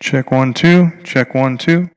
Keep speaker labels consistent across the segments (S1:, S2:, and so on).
S1: Check 1, 2. Check 1, 2.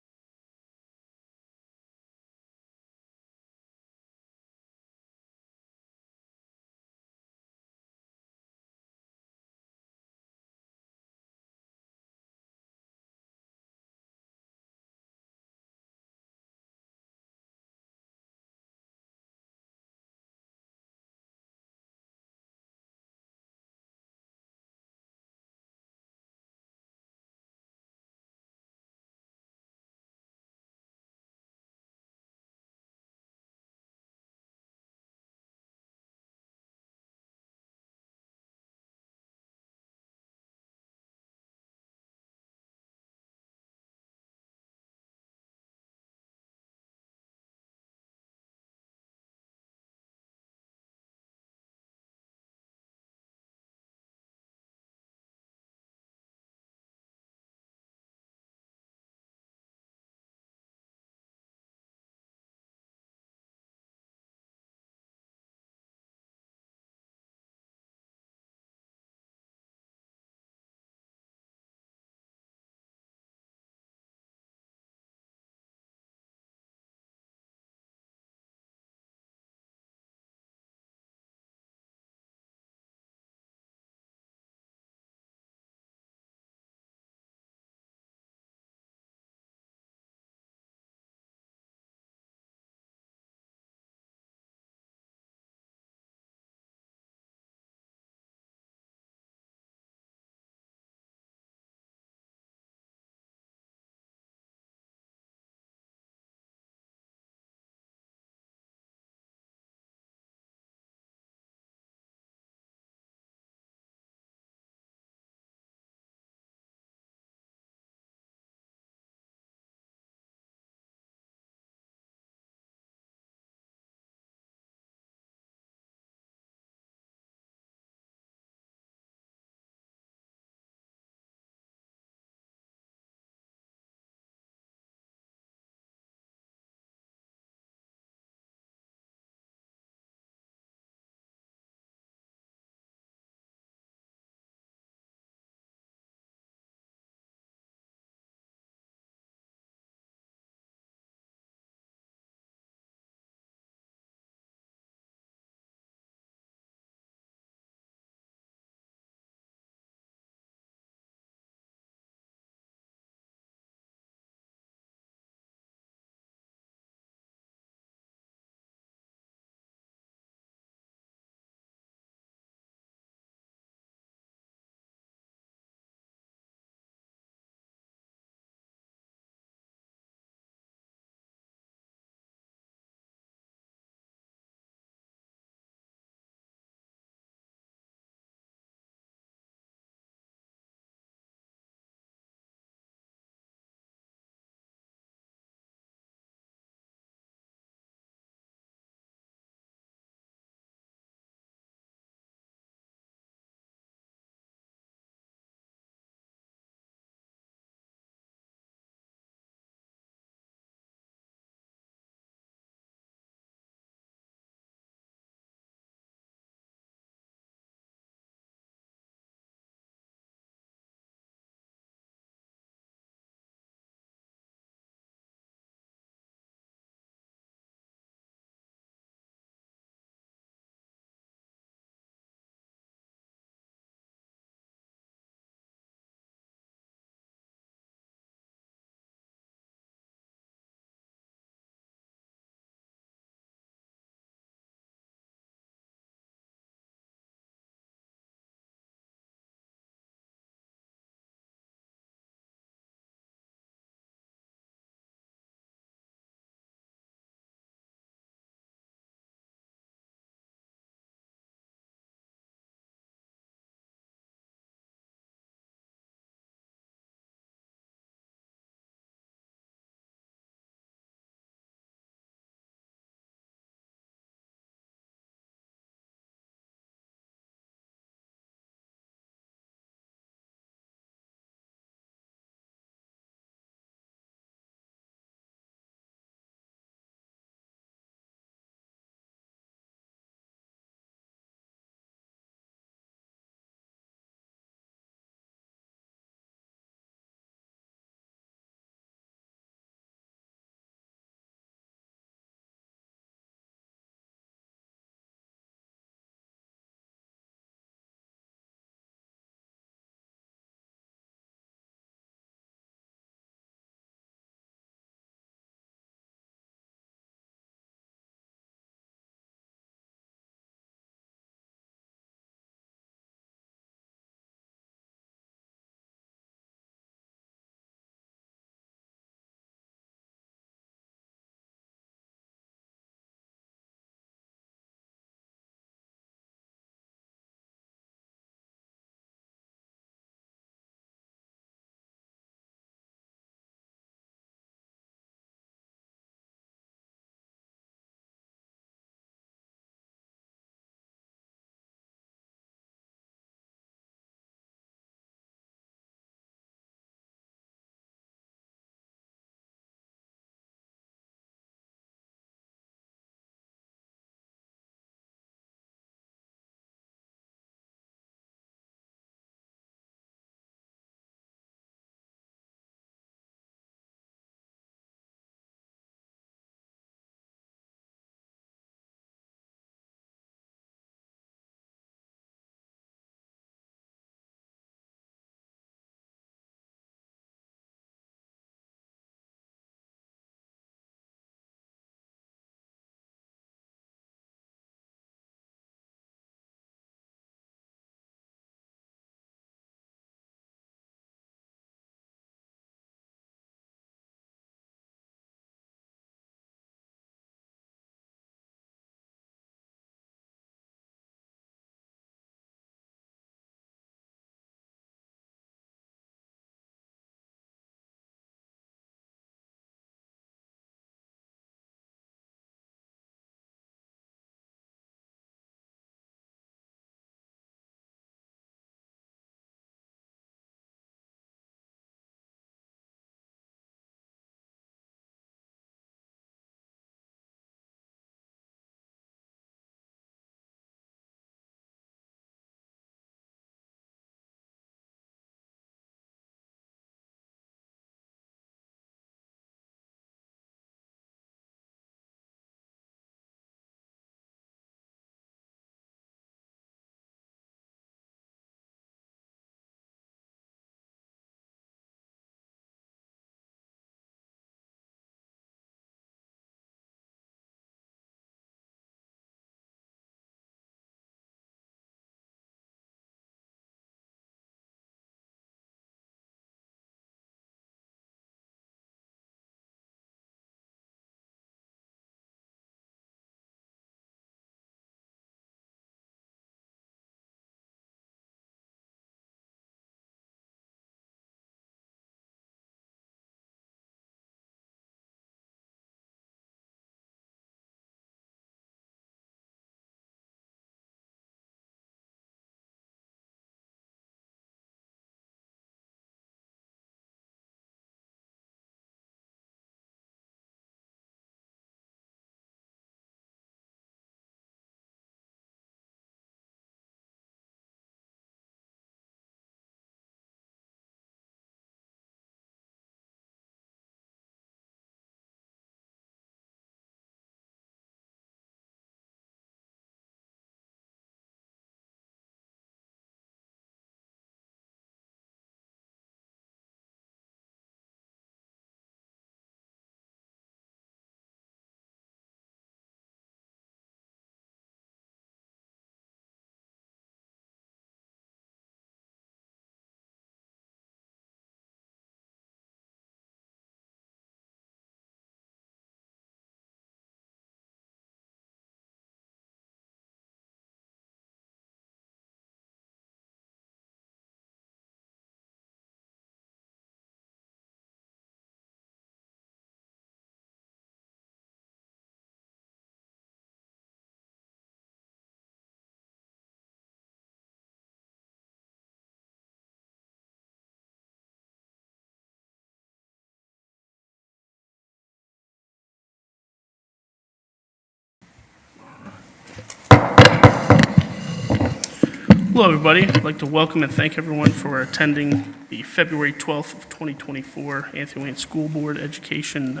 S2: Hello, everybody. I'd like to welcome and thank everyone for attending the February 12th of 2024 Anthony Wayne School Board Education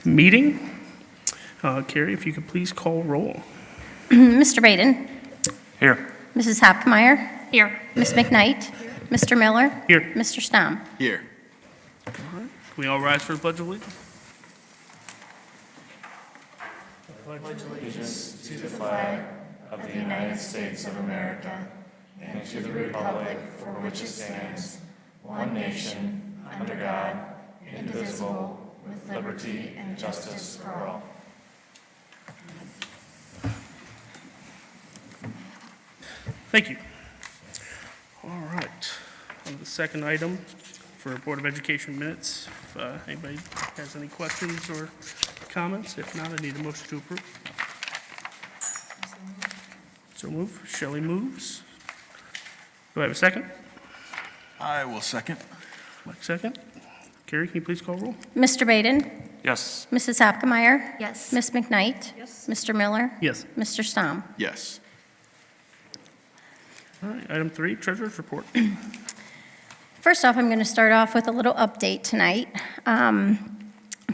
S2: meeting. Carrie, if you could please call roll.
S3: Mr. Baden.
S1: Here.
S3: Mrs. Hopkmeyer.
S4: Here.
S3: Ms. McKnight. Mr. Miller.
S2: Here.
S3: Mr. Stom.
S5: Here.
S2: Can we all rise for the Pledge of Allegiance? Thank you. All right. On to the second item for Board of Education minutes. If anybody has any questions or comments, if not, I need a motion to approve. So move. Shelley moves. Do I have a second?
S5: I will second.
S2: Mike second. Carrie, can you please call roll?
S3: Mr. Baden.
S1: Yes.
S3: Mrs. Hopkmeyer.
S4: Yes.
S3: Ms. McKnight.
S4: Yes.
S3: Mr. Miller.
S2: Yes.
S3: Mr. Stom.
S5: Yes.
S2: All right. Item 3, Treasurer's Report.
S3: First off, I'm going to start off with a little update tonight.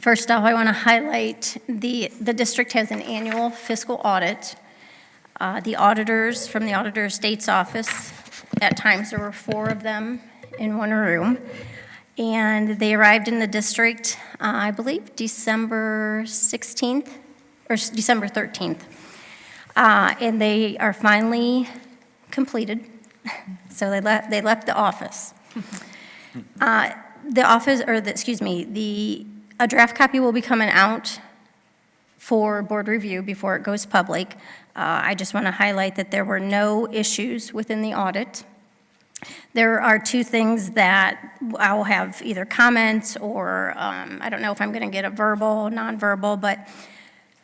S3: First off, I want to highlight the district has an annual fiscal audit. The auditors from the Auditor of State's office, at times there were 4 of them in one room, and they arrived in the district, I believe, December 16th or December 13th, and they are finally completed. So they left the office. A draft copy will be coming out for board review before it goes public. I just want to highlight that there were no issues within the audit. There are 2 things that I will have either comments or I don't know if I'm going to get a verbal, nonverbal, but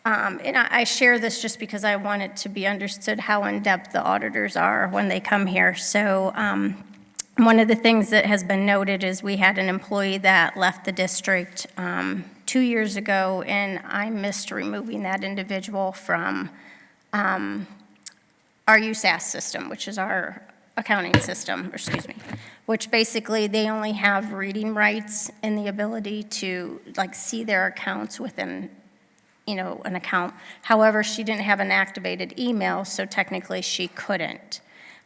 S3: and I share this just because I want it to be understood how in-depth the auditors are when they come here. So one of the things that has been noted is we had an employee that left the district 2 years ago, and I missed removing that individual from our USAS system, which is our accounting system, which basically they only have reading rights and the ability to see their accounts within an account. However, she didn't have an activated email, so technically she couldn't.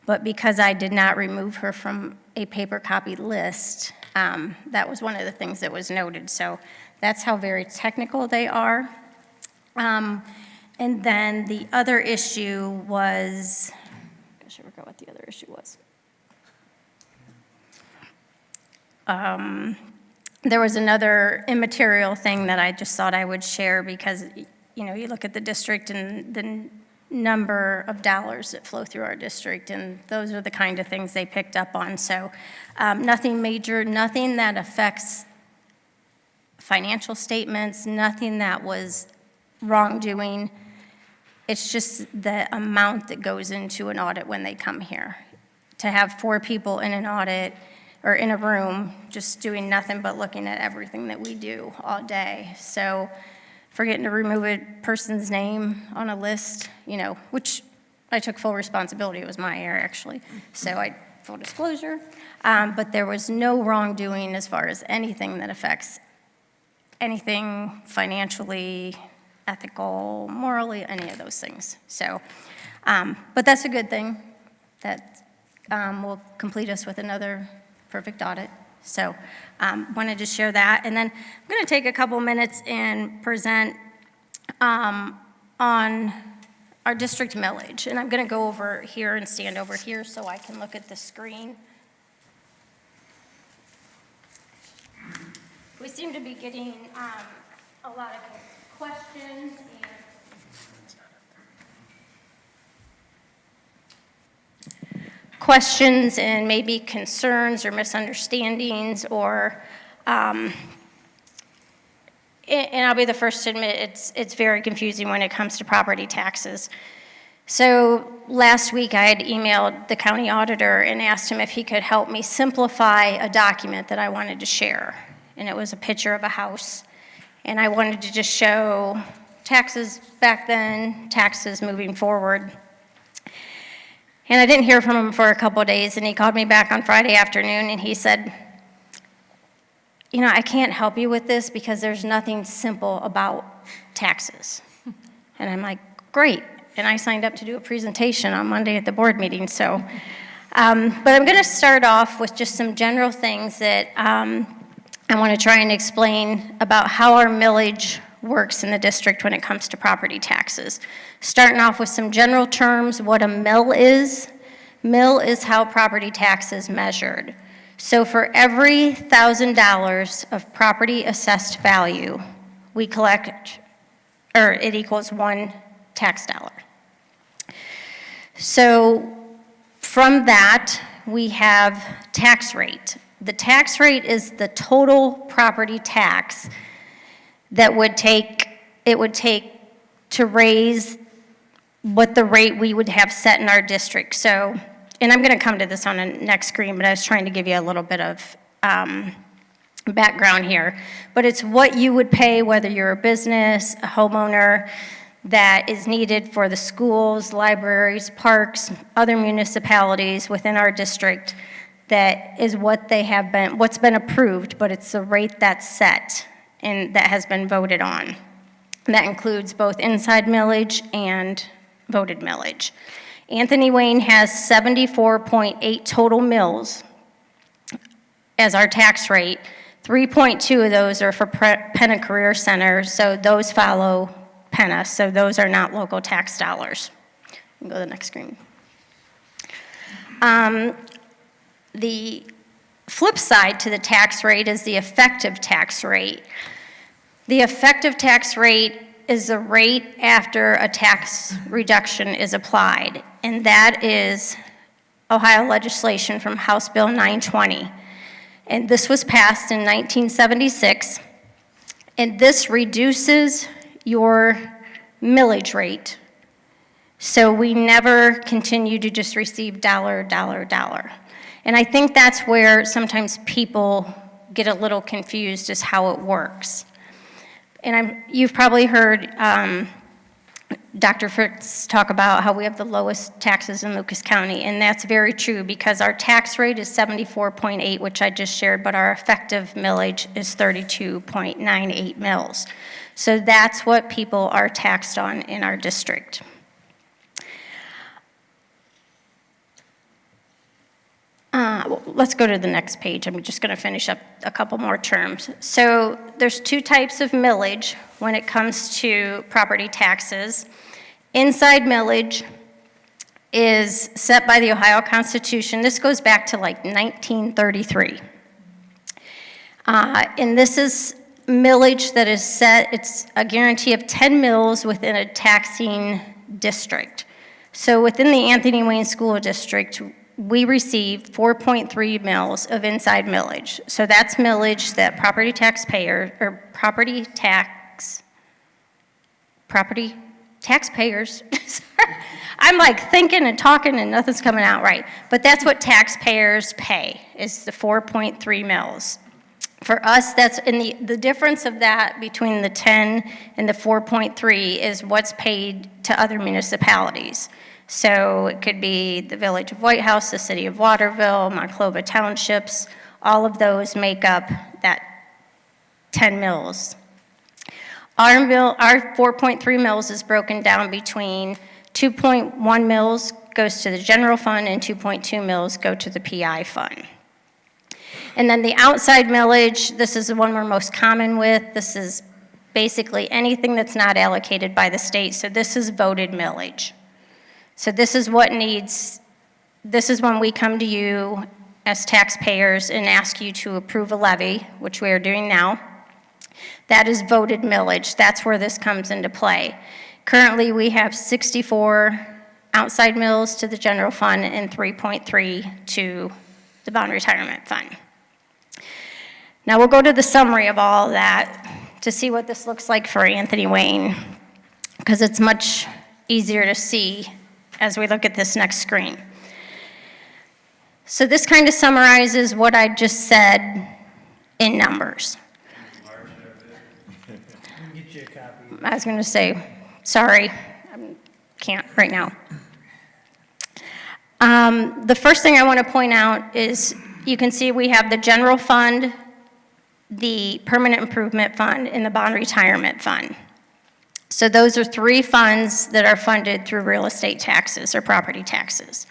S3: But because I did not remove her from a paper copy list, that was one of the things that was noted. So that's how very technical they are. And then the other issue was, I forgot what the other issue was. There was another immaterial thing that I just thought I would share because, you look at the district and the number of dollars that flow through our district, and those are the kind of things they picked up on. So nothing major, nothing that affects financial statements, nothing that was wrongdoing. It's just the amount that goes into an audit when they come here. To have 4 people in an audit or in a room just doing nothing but looking at everything that we do all day. So forgetting to remove a person's name on a list, which I took full responsibility. It was my error, actually. So full disclosure. But there was no wrongdoing as far as anything that affects anything financially, ethical, morally, any of those things. So, but that's a good thing. That will complete us with another perfect audit. So wanted to share that. And then I'm going to take a couple minutes and present on our district millage. And I'm going to go over here and stand over here so I can look at the screen. We seem to be getting a lot of questions and maybe concerns or misunderstandings or, and I'll be the first to admit it's very confusing when it comes to property taxes. So last week I had emailed the county auditor and asked him if he could help me simplify a document that I wanted to share. And it was a picture of a house. And I wanted to just show taxes back then, taxes moving forward. And I didn't hear from him for a couple of days, and he called me back on Friday afternoon, and he said, you know, I can't help you with this because there's nothing simple about taxes. And I'm like, great. And I signed up to do a presentation on Monday at the board meeting, so. But I'm going to start off with just some general things that I want to try and explain about how our millage works in the district when it comes to property taxes. Starting off with some general terms, what a mill is. Mill is how property tax is measured. So for every $1,000 of property assessed value, we collect, or it equals one tax dollar. So from that, we have tax rate. The tax rate is the total property tax that it would take to raise what the rate we would have set in our district. So, and I'm going to come to this on the next screen, but I was trying to give you a little bit of background here. But it's what you would pay, whether you're a business, a homeowner, that is needed for the schools, libraries, parks, other municipalities within our district. That is what they have been, what's been approved, but it's the rate that's set and that has been voted on. And that includes both inside millage and voted millage. Anthony Wayne has 74.8 total mills as our tax rate. 3.2 of those are for Penna Career Center, so those follow Penna, so those are not local tax dollars. Go to the next screen. The flip side to the tax rate is the effective tax rate. The effective tax rate is the rate after a tax reduction is applied, and that is Ohio legislation from House Bill 920. And this was passed in 1976, and this reduces your millage rate. So we never continue to just receive dollar, dollar, dollar. And I think that's where sometimes people get a little confused as how it works. And you've probably heard Dr. Fritz talk about how we have the lowest taxes in Lucas County, and that's very true because our tax rate is 74.8, which I just shared, but our effective millage is 32.98 mills. So that's what people are taxed on in our district. Let's go to the next page. I'm just going to finish up a couple more terms. So there's two types of millage when it comes to property taxes. Inside millage is set by the Ohio Constitution. This goes back to like 1933. And this is millage that is set, it's a guarantee of 10 mills within a taxing district. So within the Anthony Wayne School District, we receive 4.3 mills of inside millage. So that's millage that property taxpayers, I'm like thinking and talking and nothing's coming out right. But that's what taxpayers pay, is the 4.3 mills. For us, that's in the difference of that between the 10 and the 4.3 is what's paid to other municipalities. So it could be the Village of White House, the City of Waterville, Monclova Townships, all of those make up that 10 mills. Our 4.3 mills is broken down between 2.1 mills goes to the general fund and 2.2 mills go to the PI fund. And then the outside millage, this is the one we're most common with. This is basically anything that's not allocated by the state. So this is voted millage. So this is when we come to you as taxpayers and ask you to approve a levy, which we are doing now. That is voted millage. That's where this comes into play. Currently, we have 64 outside mills to the general fund and 3.3 to the bond retirement fund. Now we'll go to the summary of all of that to see what this looks like for Anthony Wayne, because it's much easier to see as we look at this next screen. So this kind of summarizes what I just said in numbers. I was going to say, sorry, I can't right now. The first thing I want to point out is you can see we have the general fund, the permanent improvement fund, and the bond retirement fund. So those are three funds that are funded through real estate taxes or property taxes.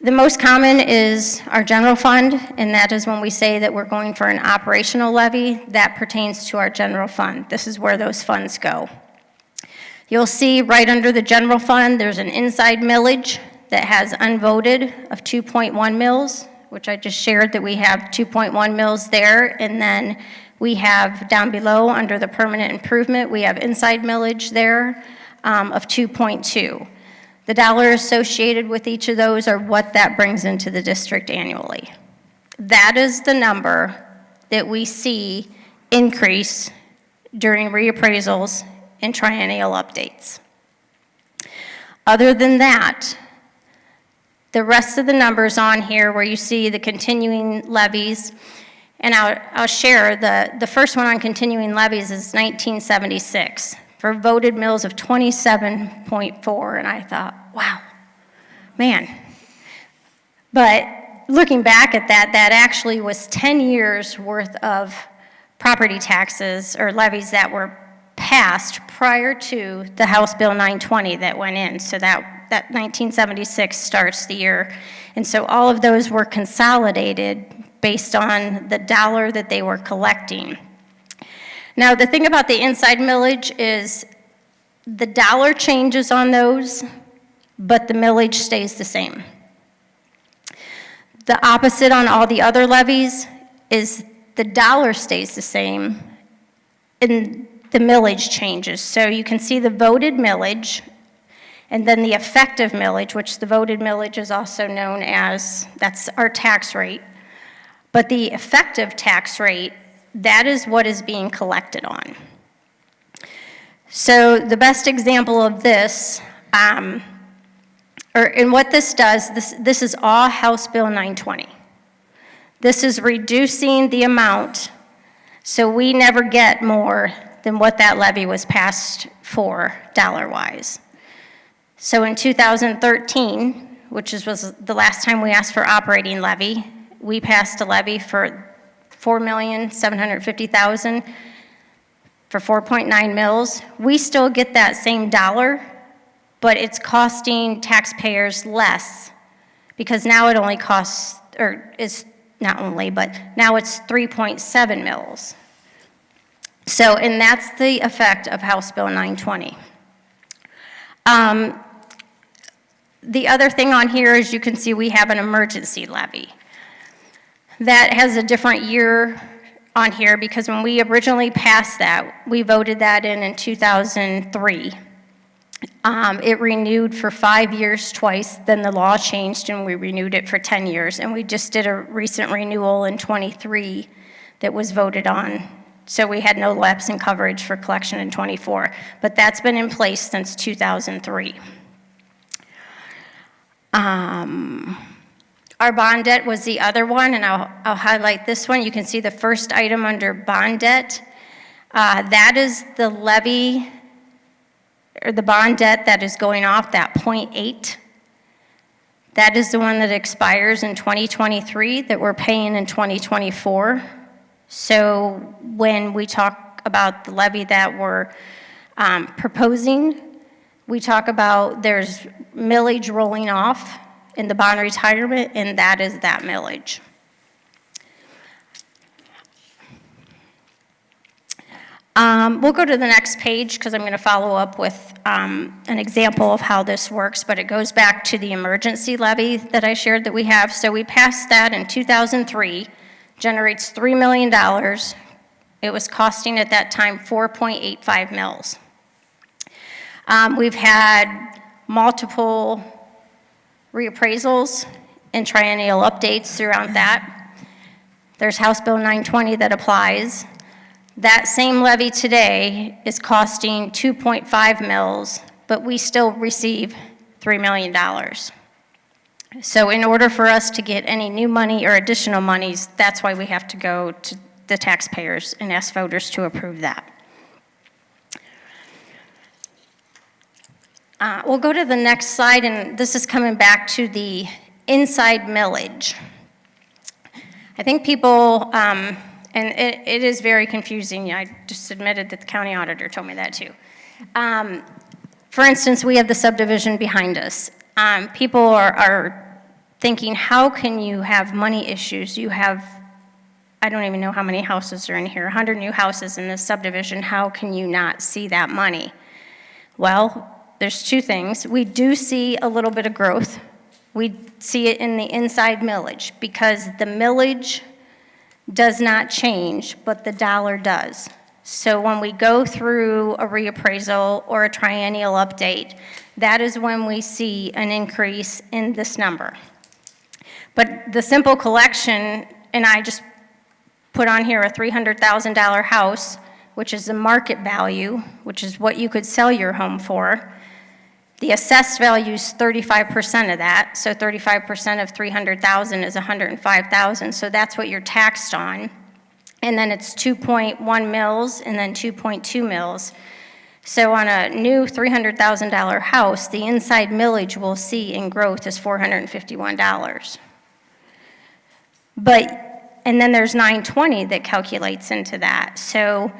S3: The most common is our general fund, and that is when we say that we're going for an operational levy, that pertains to our general fund. This is where those funds go. You'll see right under the general fund, there's an inside millage that has unvoted of 2.1 mils, which I just shared that we have 2.1 mils there, and then we have down below under the permanent improvement, we have inside millage there of 2.2. The dollars associated with each of those are what that brings into the district annually. That is the number that we see increase during reappraisals and triennial updates. Other than that, the rest of the numbers on here where you see the continuing levies, and I'll share the first one on continuing levies is 1976 for voted mills of 27.4, and I thought, wow, man. But looking back at that, that actually was 10 years worth of property taxes or levies that were passed prior to the House Bill 920 that went in. So that 1976 starts the year. And so all of those were consolidated based on the dollar that they were collecting. Now, the thing about the inside millage is the dollar changes on those, but the millage stays the same. The opposite on all the other levies is the dollar stays the same and the millage changes. So you can see the voted millage and then the effective millage, which the voted millage is also known as, that's our tax rate. But the effective tax rate, that is what is being collected on. So the best example of this, and what this does, this is all House Bill 920. This is reducing the amount, so we never get more than what that levy was passed for dollar-wise. So in 2013, which was the last time we asked for operating levy, we passed a levy for $4,750,000 for 4.9 mils. We still get that same dollar, but it's costing taxpayers less because now it only costs, or it's not only, but now it's 3.7 mils. So, and that's the effect of House Bill 920. The other thing on here is you can see we have an emergency levy. That has a different year on here because when we originally passed that, we voted that in 2003. It renewed for 5 years twice, then the law changed and we renewed it for 10 years. And we just did a recent renewal in 23 that was voted on. So we had no lapse in coverage for collection in 24. But that's been in place since 2003. Our bond debt was the other one, and I'll highlight this one. You can see the first item under bond debt. That is the levy, or the bond debt that is going off, that 0.8. That is the one that expires in 2023 that we're paying in 2024. So when we talk about the levy that we're proposing, we talk about there's millage rolling off in the bond retirement, and that is that millage. We'll go to the next page because I'm going to follow up with an example of how this works, but it goes back to the emergency levy that I shared that we have. So we passed that in 2003, generates $3 million. It was costing at that time 4.85 mils. We've had multiple reappraisals and triennial updates throughout that. There's House Bill 920 that applies. That same levy today is costing 2.5 mils, but we still receive $3 million. So in order for us to get any new money or additional monies, that's why we have to go to the taxpayers and ask voters to approve that. We'll go to the next slide, and this is coming back to the inside millage. I think people, and it is very confusing. I just admitted that the county auditor told me that too. For instance, we have the subdivision behind us. People are thinking, how can you have money issues? You have, I don't even know how many houses are in here, 100 new houses in this subdivision. How can you not see that money? Well, there's two things. We do see a little bit of growth. We see it in the inside millage because the millage does not change, but the dollar does. So when we go through a reappraisal or a triennial update, that is when we see an increase in this number. But the simple collection, and I just put on here a $300,000 house, which is the market value, which is what you could sell your home for. The assessed value is 35% of that, so 35% of 300,000 is 105,000, so that's what you're taxed on. And then it's 2.1 mils and then 2.2 mils. So on a new $300,000 house, the inside millage we'll see in growth is $451. And then there's 920 that calculates into that. So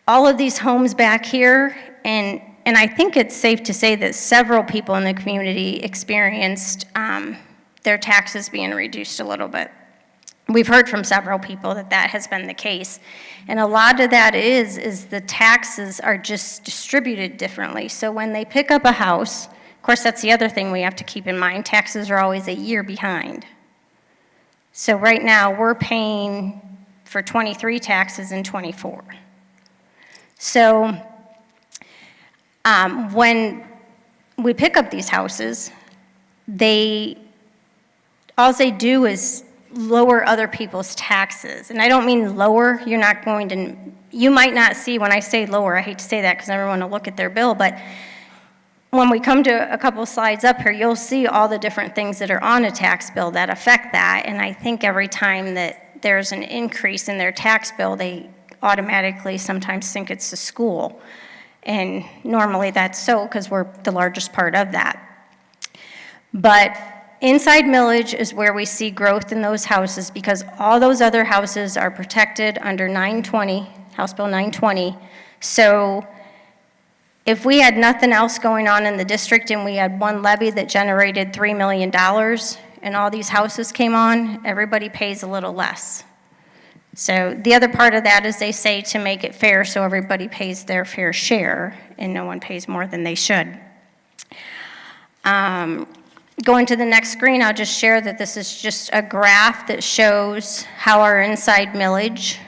S3: all of these homes back here, and I think it's safe to say that several people in the community experienced their taxes being reduced a little bit. We've heard from several people that that has been the case. And a lot of that is the taxes are just distributed differently. So when they pick up a house, of course, that's the other thing we have to keep in mind. Taxes are always a year behind. So right now, we're paying for 23 taxes in 24. So when we pick up these houses, all they do is lower other people's taxes. And I don't mean lower, you might not see when I say lower, I hate to say that because I never want to look at their bill, but when we come to a couple slides up here, you'll see all the different things that are on a tax bill that affect that. And I think every time that there's an increase in their tax bill, they automatically sometimes think it's the school. And normally that's so because we're the largest part of that. But inside millage is where we see growth in those houses because all those other houses are protected under 920, House Bill 920. So if we had nothing else going on in the district and we had one levy that generated $3 million and all these houses came on, everybody pays a little less. So the other part of that is they say to make it fair so everybody pays their fair share and no one pays more than they should. Going to the next screen, I'll just share that this is just a graph that shows how our inside millage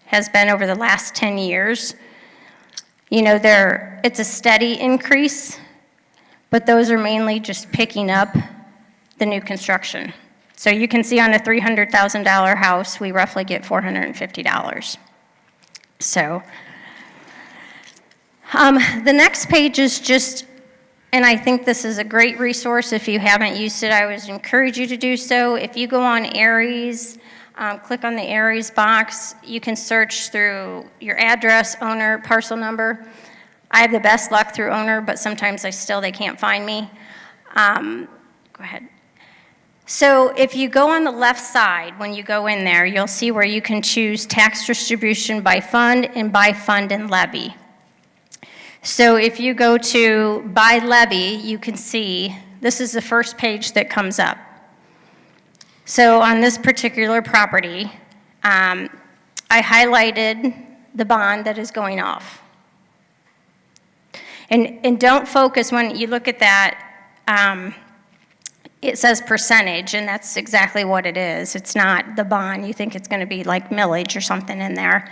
S3: has been over the last 10 years. You know, it's a steady increase, but those are mainly just picking up the new construction. So you can see on a $300,000 house, we roughly get $450. So the next page is just, and I think this is a great resource. If you haven't used it, I would encourage you to do so. If you go on Aries, click on the Aries box, you can search through your address, owner, parcel number. I have the best luck through owner, but sometimes they can't find me. Go ahead. So if you go on the left side, when you go in there, you'll see where you can choose tax distribution by fund and levy. So if you go to by levy, you can see this is the first page that comes up. So on this particular property, I highlighted the bond that is going off. And don't focus when you look at that, it says percentage, and that's exactly what it is. It's not the bond. You think it's going to be like millage or something in there.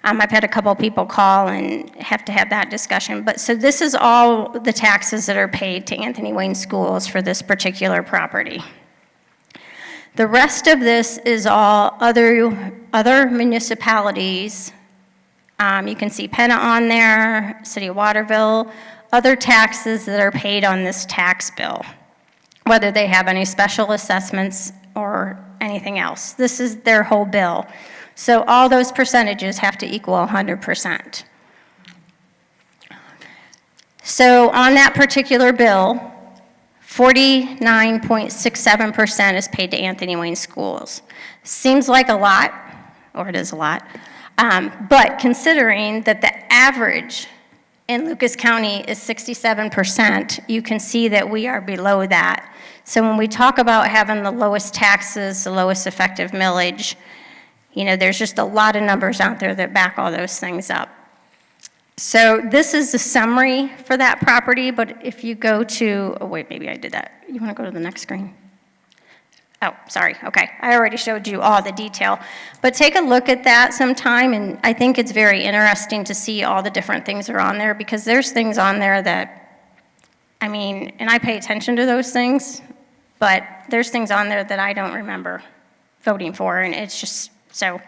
S3: I've had a couple people call and have to have that discussion. But so this is all the taxes that are paid to Anthony Wayne Schools for this particular property. The rest of this is all other municipalities. You can see Penna on there, City of Waterville, other taxes that are paid on this tax bill, whether they have any special assessments or anything else. This is their whole bill. So all those percentages have to equal 100%. So on that particular bill, 49.67% is paid to Anthony Wayne Schools. Seems like a lot, or it is a lot, but considering that the average in Lucas County is 67%, you can see that we are below that. So when we talk about having the lowest taxes, the lowest effective millage, you know, there's just a lot of numbers out there that back all those things up. So this is the summary for that property, but if you go to, oh wait, maybe I did that. You want to go to the next screen? Oh, sorry, okay. I already showed you all the detail. But take a look at that sometime, and I think it's very interesting to see all the different things that are on there, because there's things on there that, I mean, and I pay attention to those things, but there's things on there that I don't remember voting for, and it's just so.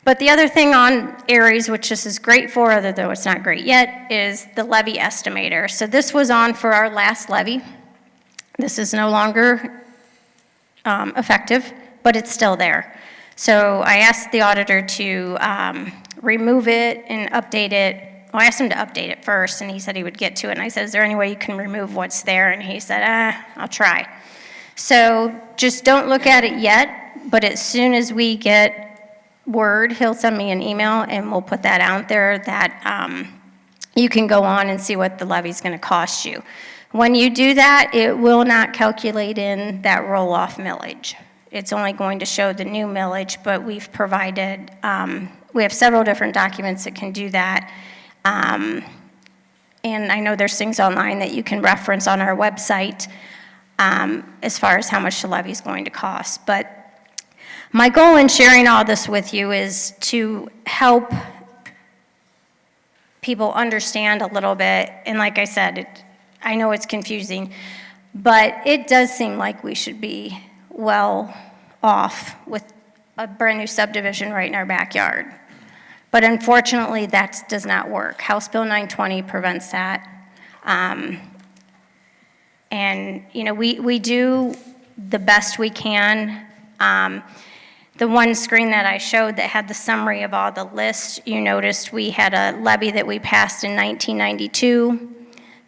S3: But the other thing on Aries, which this is great for, although it's not great yet, is the levy estimator. So this was on for our last levy. This is no longer effective, but it's still there. So I asked the auditor to remove it and update it. Well, I asked him to update it first, and he said he would get to it. And I said, is there any way you can remove what's there? And he said, I'll try. So just don't look at it yet, but as soon as we get word, he'll send me an email, and we'll put that out there that you can go on and see what the levy's going to cost you. When you do that, it will not calculate in that roll-off millage. It's only going to show the new millage, but we've provided, we have several different documents that can do that. And I know there's things online that you can reference on our website as far as how much the levy is going to cost. But my goal in sharing all this with you is to help people understand a little bit. And like I said, I know it's confusing, but it does seem like we should be well off with a brand new subdivision right in our backyard. But unfortunately, that does not work. House Bill 920 prevents that. And, you know, we do the best we can. The one screen that I showed that had the summary of all the lists, you noticed we had a levy that we passed in 1992.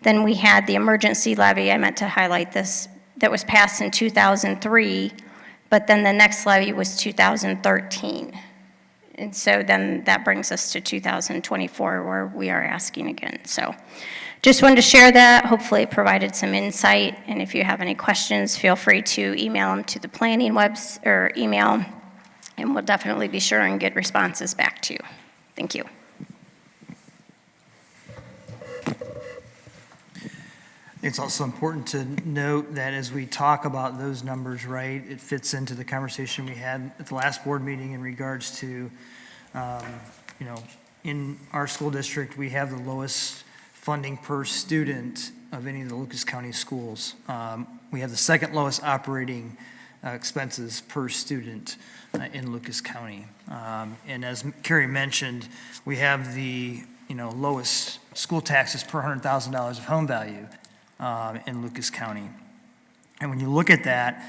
S3: Then we had the emergency levy, I meant to highlight this, that was passed in 2003, but then the next levy was 2013. And so then that brings us to 2024, where we are asking again. So just wanted to share that. Hopefully it provided some insight, and if you have any questions, feel free to email them to the planning or email, and we'll definitely be sure and get responses back to you. Thank you.
S4: It's also important to note that as we talk about those numbers, right, it fits into the conversation we had at the last board meeting in regards to, you know, in our school district, we have the lowest funding per student of any of the Lucas County schools. We have the second lowest operating expenses per student in Lucas County. And as Carrie mentioned, we have the, you know, lowest school taxes per $100,000 of home value in Lucas County. And when you look at that,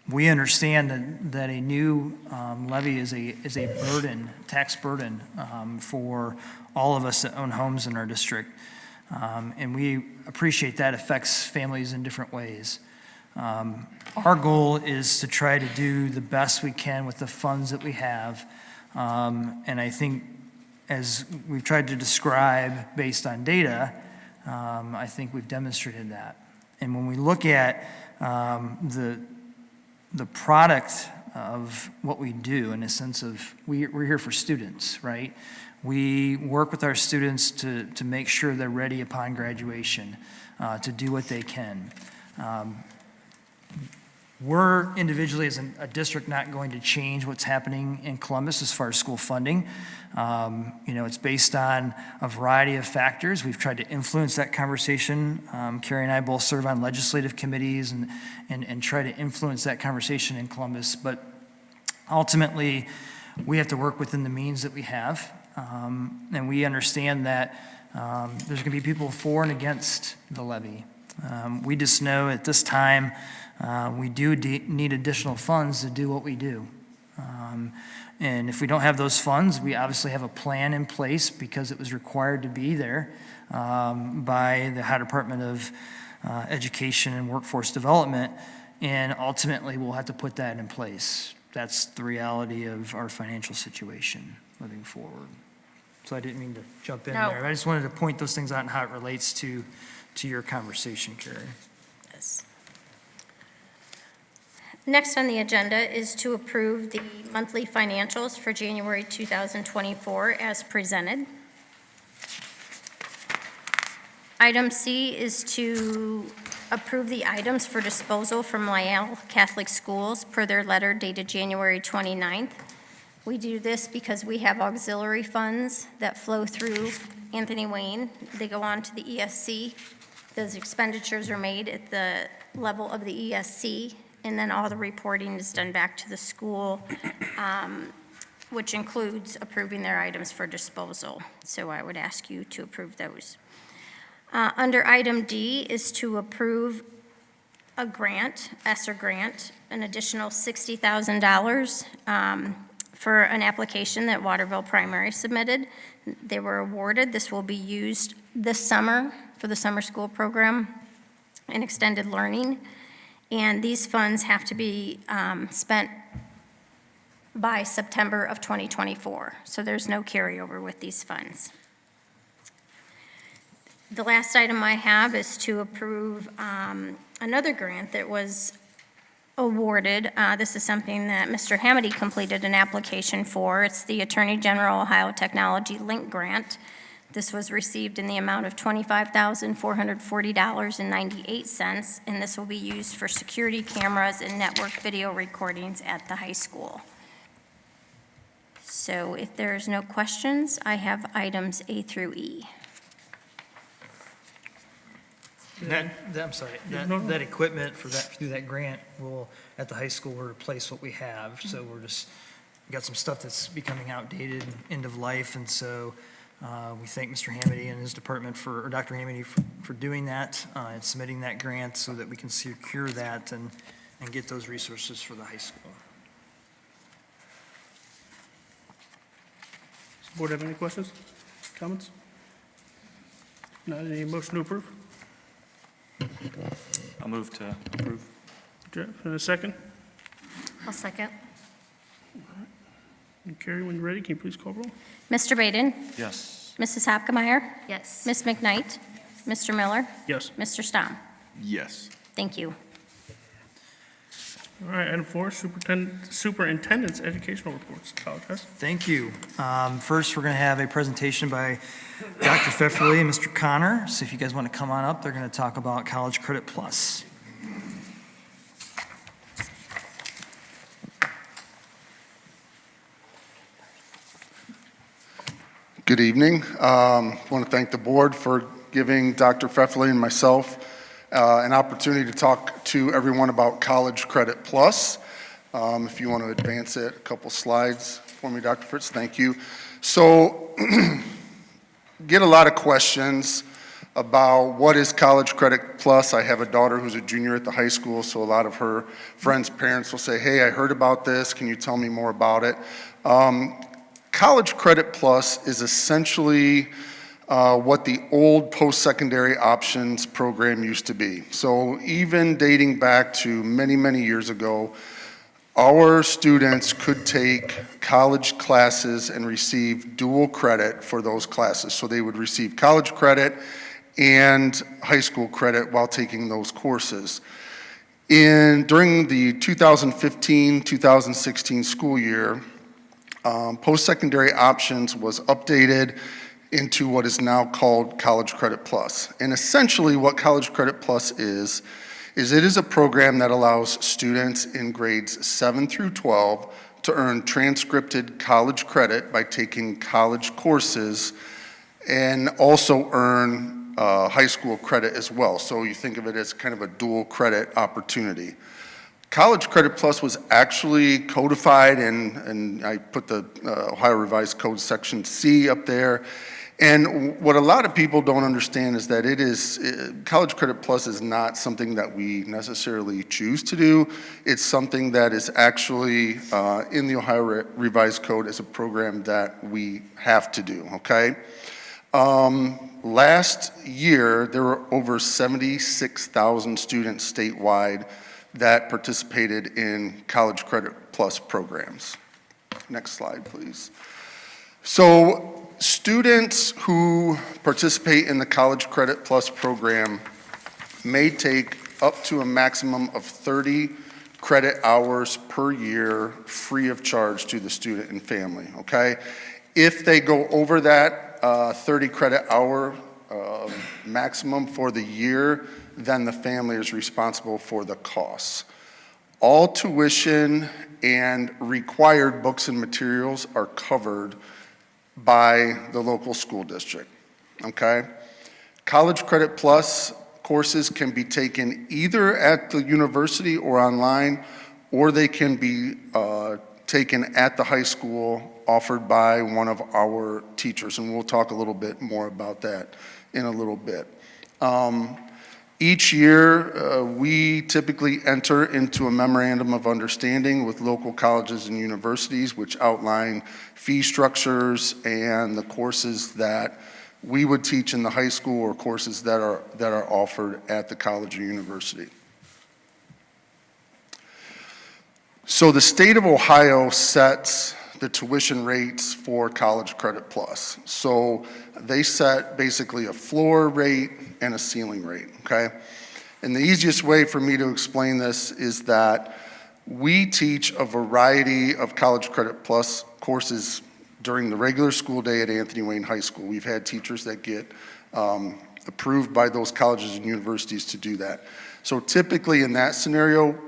S4: we understand that a new levy is a burden, tax burden for all of us that own homes in our district. And we appreciate that affects families in different ways. Our goal is to try to do the best we can with the funds that we have. And I think as we've tried to describe based on data, I think we've demonstrated that. And when we look at the product of what we do, in a sense of we're here for students, right? We work with our students to make sure they're ready upon graduation, to do what they can. We're individually as a district not going to change what's happening in Columbus as far as school funding. You know, it's based on a variety of factors. We've tried to influence that conversation. Carrie and I both serve on legislative committees and try to influence that conversation in Columbus. But ultimately, we have to work within the means that we have. And we understand that there's going to be people for and against the levy. We just know at this time we do need additional funds to do what we do. And if we don't have those funds, we obviously have a plan in place because it was required to be there by the Ohio Department of Education and Workforce Development, and ultimately we'll have to put that in place. That's the reality of our financial situation moving forward. So I didn't mean to jump in
S3: No.
S4: there. I just wanted to point those things out and how it relates to your conversation, Carrie.
S3: Yes. Next on the agenda is to approve the monthly financials for January 2024 as presented. Item C is to approve the items for disposal from Lyell Catholic Schools per their letter dated January 29th. We do this because we have auxiliary funds that flow through Anthony Wayne. They go on to the ESC. Those expenditures are made at the level of the ESC, and then all the reporting is done back to the school, which includes approving their items for disposal. So I would ask you to approve those. Under item D is to approve a grant, ESSER grant, an additional $60,000 for an application that Waterville Primary submitted. They were awarded. This will be used this summer for the summer school program and extended learning. And these funds have to be spent by September of 2024. So there's no carryover with these funds. The last item I have is to approve another grant that was awarded. This is something that Mr. Hamady completed an application for. It's the Attorney General Ohio Technology Link Grant. This was received in the amount of $25,440.98, and this will be used for security cameras and network video recordings at the high school. So if there's no questions, I have items A through E.
S4: I'm sorry, that equipment for that, through that grant will, at the high school, will replace what we have. So we got some stuff that's becoming outdated, and end of life, and so we thank Mr. Hamady and his department or Dr. Hamady for doing that and submitting that grant so that we can secure that and get those resources for the high school.
S2: Does the board have any questions, comments? Not any motion to approve?
S6: I'll move to approve.
S2: Jeff, in a second.
S3: I'll second.
S2: And Carrie, when you're ready, can you please call roll?
S3: Mr. Baden?
S6: Yes.
S3: Mrs. Hopkemeyer?
S7: Yes.
S3: Ms. McKnight? Mr. Miller?
S2: Yes.
S3: Mr. Stamm?
S5: Yes.
S3: Thank you.
S2: All right, item 4, Superintendent's Educational Reports. College Hess.
S4: Thank you. First, we're going to have a presentation by Dr. Pfefferly and Mr. Connor. So if you guys want to come on up, they're going to talk about College Credit Plus.
S8: Good evening. I want to thank the board for giving Dr. Pfefferly and myself an opportunity to talk to everyone about College Credit Plus. If you want to advance it, a couple slides for me, Dr. Fritz, thank you. So, get a lot of questions about what is College Credit Plus. I have a daughter who's a junior at the high school, so a lot of her friends' parents will say, hey, I heard about this, can you tell me more about it? College Credit Plus is essentially what the old post-secondary options program used to be. So even dating back to many, many years ago, our students could take college classes and receive dual credit for those classes. So they would receive college credit and high school credit while taking those courses. During the 2015-2016 school year, post-secondary options was updated into what is now called College Credit Plus. And essentially what College Credit Plus is it is a program that allows students in grades 7 through 12 to earn transcripted college credit by taking college courses and also earn high school credit as well. So you think of it as kind of a dual credit opportunity. College Credit Plus was actually codified, and I put the Ohio Revised Code Section C up there, And what a lot of people don't understand is that College Credit Plus is not something that we necessarily choose to do. It's something that is actually in the Ohio Revised Code as a program that we have to do, okay? Last year, there were over 76,000 students statewide that participated in College Credit Plus programs. Next slide, please. So students who participate in the College Credit Plus program may take up to a maximum of 30 credit hours per year free of charge to the student and family, okay? If they go over that 30 credit hour maximum for the year, then the family is responsible for the costs. All tuition and required books and materials are covered by the local school district, okay? College Credit Plus courses can be taken either at the university or online, or they can be taken at the high school offered by one of our teachers, and we'll talk a little bit more about that in a little bit. Each year, we typically enter into a memorandum of understanding with local colleges and universities, which outline fee structures and the courses that we would teach in the high school or courses that are offered at the college or university. So the state of Ohio sets the tuition rates for College Credit Plus. So they set basically a floor rate and a ceiling rate, okay? And the easiest way for me to explain this is that we teach a variety of College Credit Plus courses during the regular school day at Anthony Wayne High School. We've had teachers that get approved by those colleges and universities to do that. So typically in that scenario,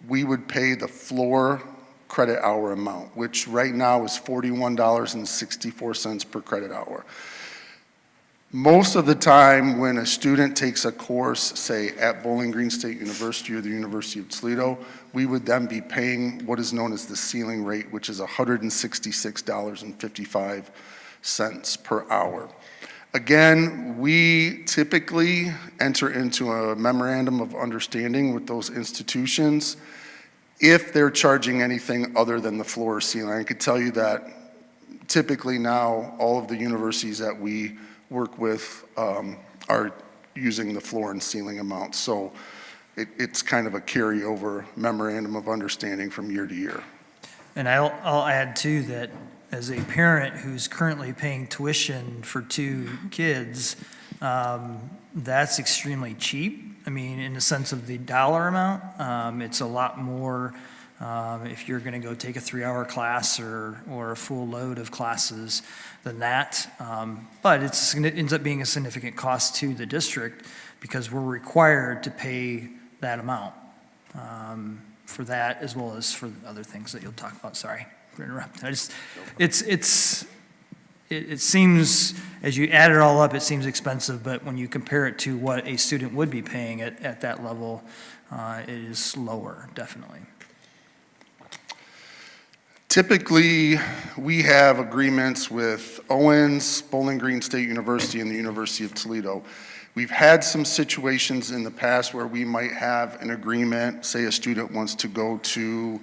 S8: we would pay the floor credit hour amount, which right now is $41.64 per credit hour. Most of the time when a student takes a course, say at Bowling Green State University or the University of Toledo, we would then be paying what is known as the ceiling rate, which is $166.55 per hour. Again, we typically enter into a memorandum of understanding with those institutions if they're charging anything other than the floor or ceiling. I could tell you that typically now all of the universities that we work with are using the floor and ceiling amounts. So it's kind of a carryover memorandum of understanding from year to year.
S4: And I'll add too that as a parent who's currently paying tuition for 2 kids, that's extremely cheap. I mean, in the sense of the dollar amount, it's a lot more if you're going to go take a 3-hour class or a full load of classes than that. But it ends up being a significant cost to the district because we're required to pay that amount for that as well as for other things that you'll talk about. Sorry for interrupting. It seems, as you add it all up, it seems expensive, but when you compare it to what a student would be paying at that level, it is lower, definitely.
S8: Typically, we have agreements with Owens, Bowling Green State University, and the University of Toledo. We've had some situations in the past where we might have an agreement, say a student wants to go to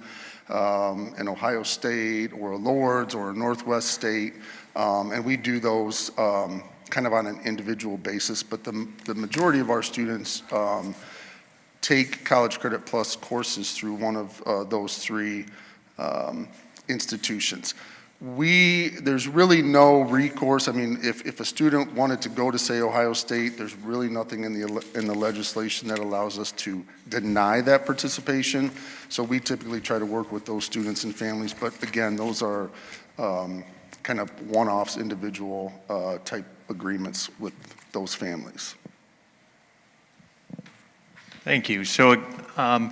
S8: an Ohio State or a Lourdes or a Northwest State, and we do those kind of on an individual basis, but the majority of our students take College Credit Plus courses through one of those 3 institutions. There's really no recourse. I mean, if a student wanted to go to, say, Ohio State, there's really nothing in the legislation that allows us to deny that participation. So we typically try to work with those students and families. But again, those are kind of one-offs, individual type agreements with those families.
S6: Thank you. So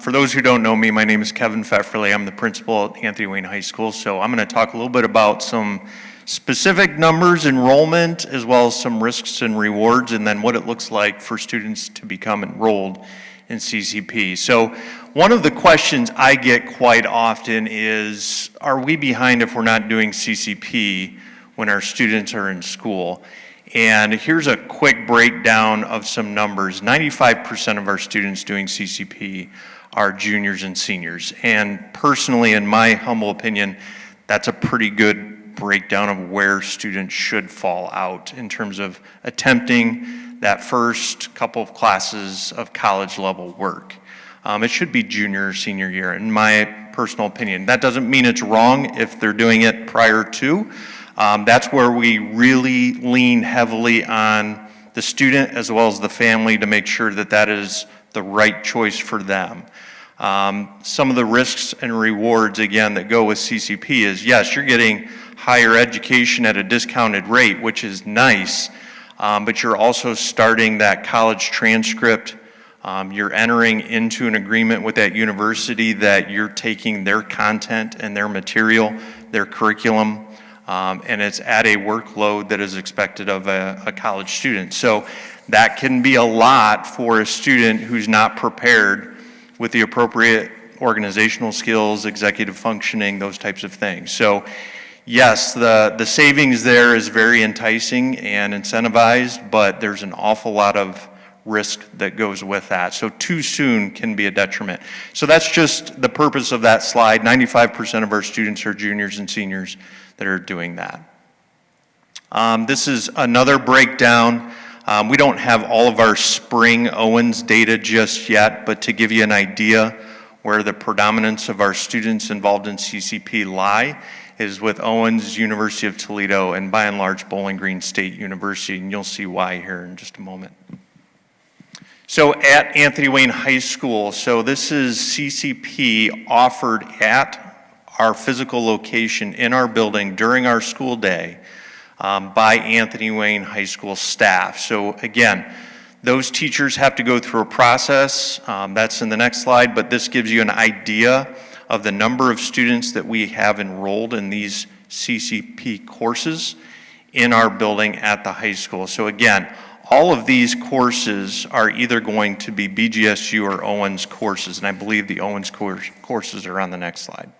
S6: for those who don't know me, my name is Kevin Pfefferle. I'm the principal at Anthony Wayne High School. So I'm going to talk a little bit about some specific numbers, enrollment, as well as some risks and rewards, and then what it looks like for students to become enrolled in CCP. So one of the questions I get quite often is, are we behind if we're not doing CCP when our students are in school? And here's a quick breakdown of some numbers. 95% of our students doing CCP are juniors and seniors. And personally, in my humble opinion, that's a pretty good breakdown of where students should fall out in terms of attempting that first couple of classes of college level work. It should be junior or senior year, in my personal opinion. That doesn't mean it's wrong if they're doing it prior to. That's where we really lean heavily on the student as well as the family to make sure that that is the right choice for them. Some of the risks and rewards, again, that go with CCP is, yes, you're getting higher education at a discounted rate, which is nice, but you're also starting that college transcript. You're entering into an agreement with that university that you're taking their content and their material, their curriculum, and it's at a workload that is expected of a college student. So that can be a lot for a student who's not prepared with the appropriate organizational skills, executive functioning, those types of things. So yes, the savings there is very enticing and incentivized, but there's an awful lot of risk that goes with that. So too soon can be a detriment. So that's just the purpose of that slide. 95% of our students are juniors and seniors that are doing that. This is another breakdown. We don't have all of our spring Owens data just yet, but to give you an idea where the predominance of our students involved in CCP lie is with Owens, University of Toledo, and by and large Bowling Green State University, and you'll see why here in just a moment. So at Anthony Wayne High School, so this is CCP offered at our physical location in our building during our school day by Anthony Wayne High School staff. So again, those teachers have to go through a process. That's in the next slide, but this gives you an idea of the number of students that we have enrolled in these CCP courses in our building at the high school. So again, all of these courses are either going to be BGSU or Owens courses, and I believe the Owens courses are on the next slide.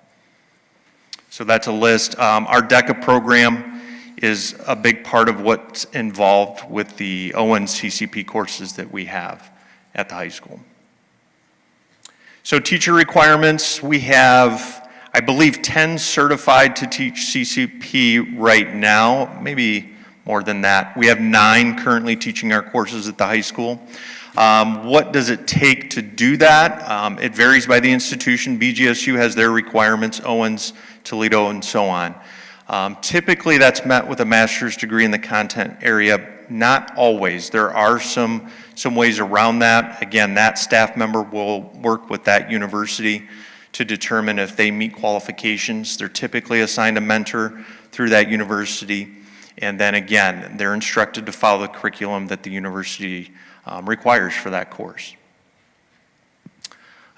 S6: So that's a list. Our DECA program is a big part of what's involved with the Owens CCP courses that we have at the high school. So teacher requirements, we have, I believe, 10 certified to teach CCP right now, maybe more than that. We have 9 currently teaching our courses at the high school. What does it take to do that? It varies by the institution. BGSU has their requirements, Owens, Toledo, and so on. Typically, that's met with a master's degree in the content area. Not always. There are some ways around that. Again, that staff member will work with that university to determine if they meet qualifications. They're typically assigned a mentor through that university. And then again, they're instructed to follow the curriculum that the university requires for that course.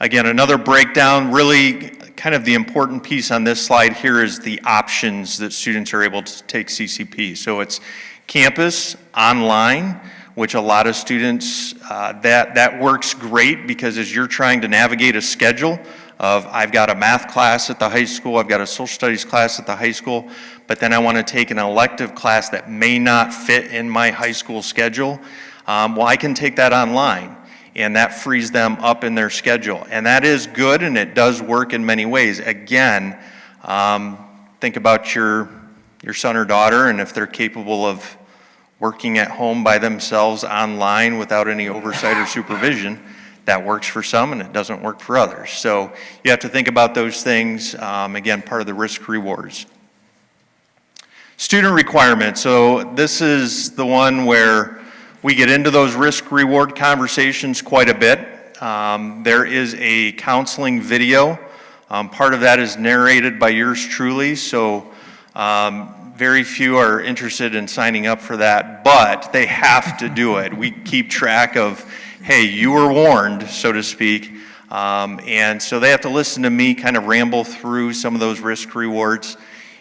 S6: Again, another breakdown, really kind of the important piece on this slide here is the options that students are able to take CCP. So it's campus, online, which a lot of students, that works great because as you're trying to navigate a schedule of I've got a math class at the high school, I've got a social studies class at the high school, but then I want to take an elective class that may not fit in my high school schedule, well, I can take that online, and that frees them up in their schedule. And that is good, and it does work in many ways. Again, think about your son or daughter, and if they're capable of working at home by themselves online without any oversight or supervision, that works for some and it doesn't work for others. So you have to think about those things, again, part of the risk rewards. Student requirements, so this is the one where we get into those risk reward conversations quite a bit. There is a counseling video. Part of that is narrated by yours truly, so very few are interested in signing up for that, but they have to do it. We keep track of, hey, you were warned, so to speak, and so they have to listen to me kind of ramble through some of those risk rewards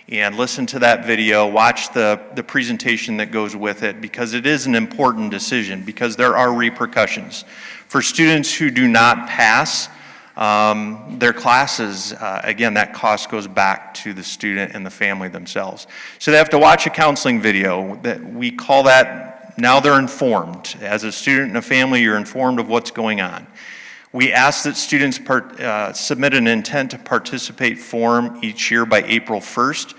S6: and listen to that video, watch the presentation that goes with it, because it is an important decision, because there are repercussions. For students who do not pass their classes, again, that cost goes back to the student and the family themselves. So they have to watch a counseling video. That we call that, now they're informed. As a student and a family, you're informed of what's going on. We ask that students submit an intent to participate form each year by April 1st.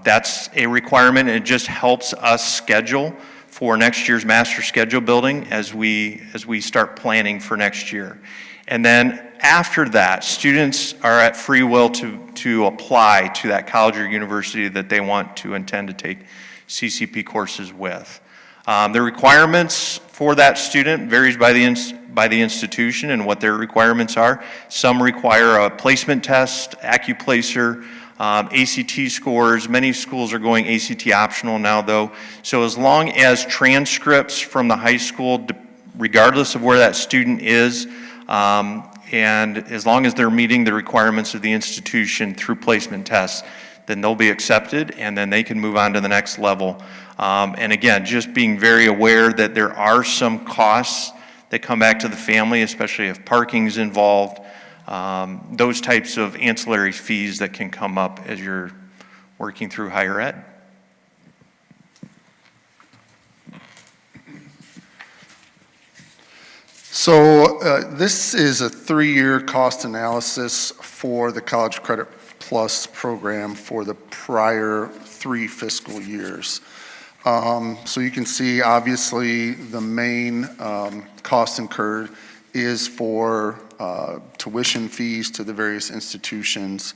S6: That's a requirement. It just helps us schedule for next year's master schedule building as we start planning for next year. And then after that, students are at free will to apply to that college or university that they want to intend to take CCP courses with. The requirements for that student varies by the institution and what their requirements are. Some require a placement test, AccuPlacer, ACT scores. Many schools are going ACT optional now, though. So as long as transcripts from the high school, regardless of where that student is, and as long as they're meeting the requirements of the institution through placement tests, then they'll be accepted, and then they can move on to the next level. And again, just being very aware that there are some costs that come back to the family, especially if parking's involved, those types of ancillary fees that can come up as you're working through higher ed.
S8: So this is a 3-year cost analysis for the College Credit Plus program for the prior 3 fiscal years. So you can see, obviously, the main cost incurred is for tuition fees to the various institutions.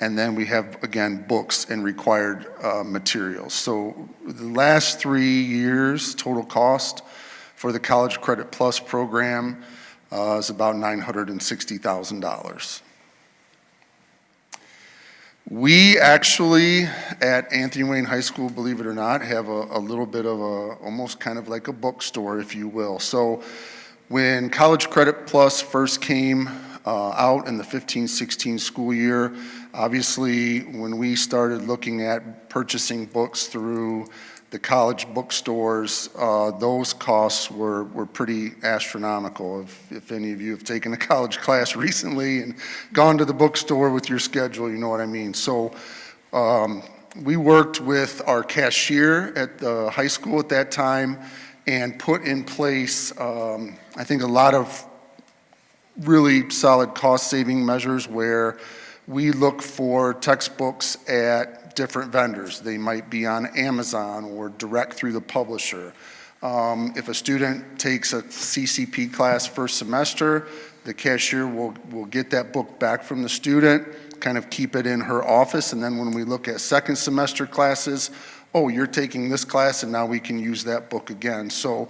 S8: And then we have, again, books and required materials. So the last 3 years, total cost for the College Credit Plus program is about $960,000. We actually, at Anthony Wayne High School, believe it or not, have a little bit of almost kind of like a bookstore, if you will. So when College Credit Plus first came out in the 15-16 school year, obviously when we started looking at purchasing books through the college bookstores, those costs were pretty astronomical. If any of you have taken a college class recently and gone to the bookstore with your schedule, you know what I mean. So we worked with our cashier at the high school at that time and put in place, I think, a lot of really solid cost-saving measures where we look for textbooks at different vendors. They might be on Amazon or direct through the publisher. If a student takes a CCP class first semester, the cashier will get that book back from the student, kind of keep it in her office, and then when we look at second semester classes, oh, you're taking this class and now we can use that book again. So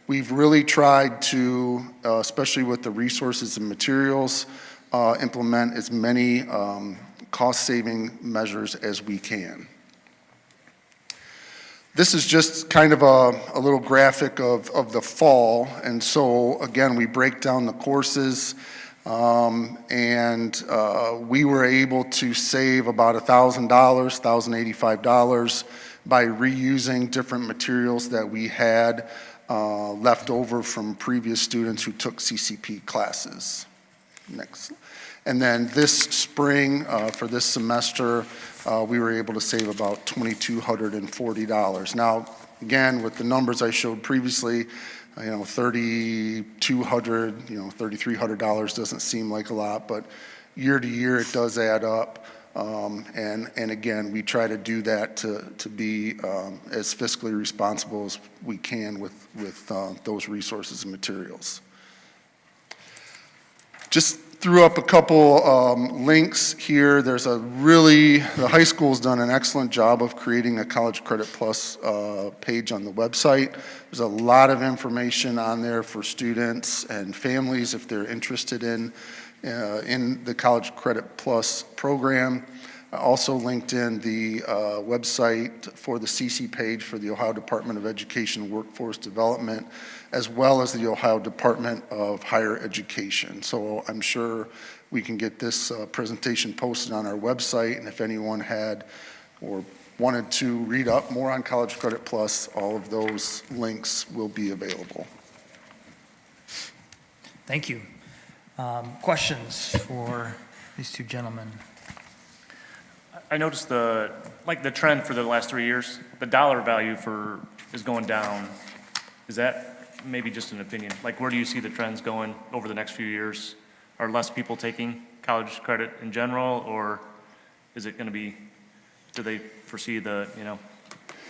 S8: we've really tried to, especially with the resources and materials, implement as many cost-saving measures as we can. This is just kind of a little graphic of the fall, and so again, we break down the courses, and we were able to save about $1,000, $1,085 by reusing different materials that we had left over from previous students who took CCP classes. Next. And then this spring, for this semester, we were able to save about $2,240. Now, again, with the numbers I showed previously, $3,200, $3,300 doesn't seem like a lot, but year to year it does add up. And again, we try to do that to be as fiscally responsible as we can with those resources and materials. Just threw up a couple links here. The high school's done an excellent job of creating a College Credit Plus page on the website. There's a lot of information on there for students and families if they're interested in the College Credit Plus program. I also linked in the website for the CC page for the Ohio Department of Education and Workforce Development, as well as the Ohio Department of Higher Education. So I'm sure we can get this presentation posted on our website, and if anyone had or wanted to read up more on College Credit Plus, all of those links will be available.
S7: Thank you.
S4: Questions for these two gentlemen?
S7: I noticed the trend for the last 3 years, the dollar value is going down. Is that maybe just an opinion? Like, where do you see the trends going over the next few years? Are less people taking college credit in general, or is it gonna be, do they foresee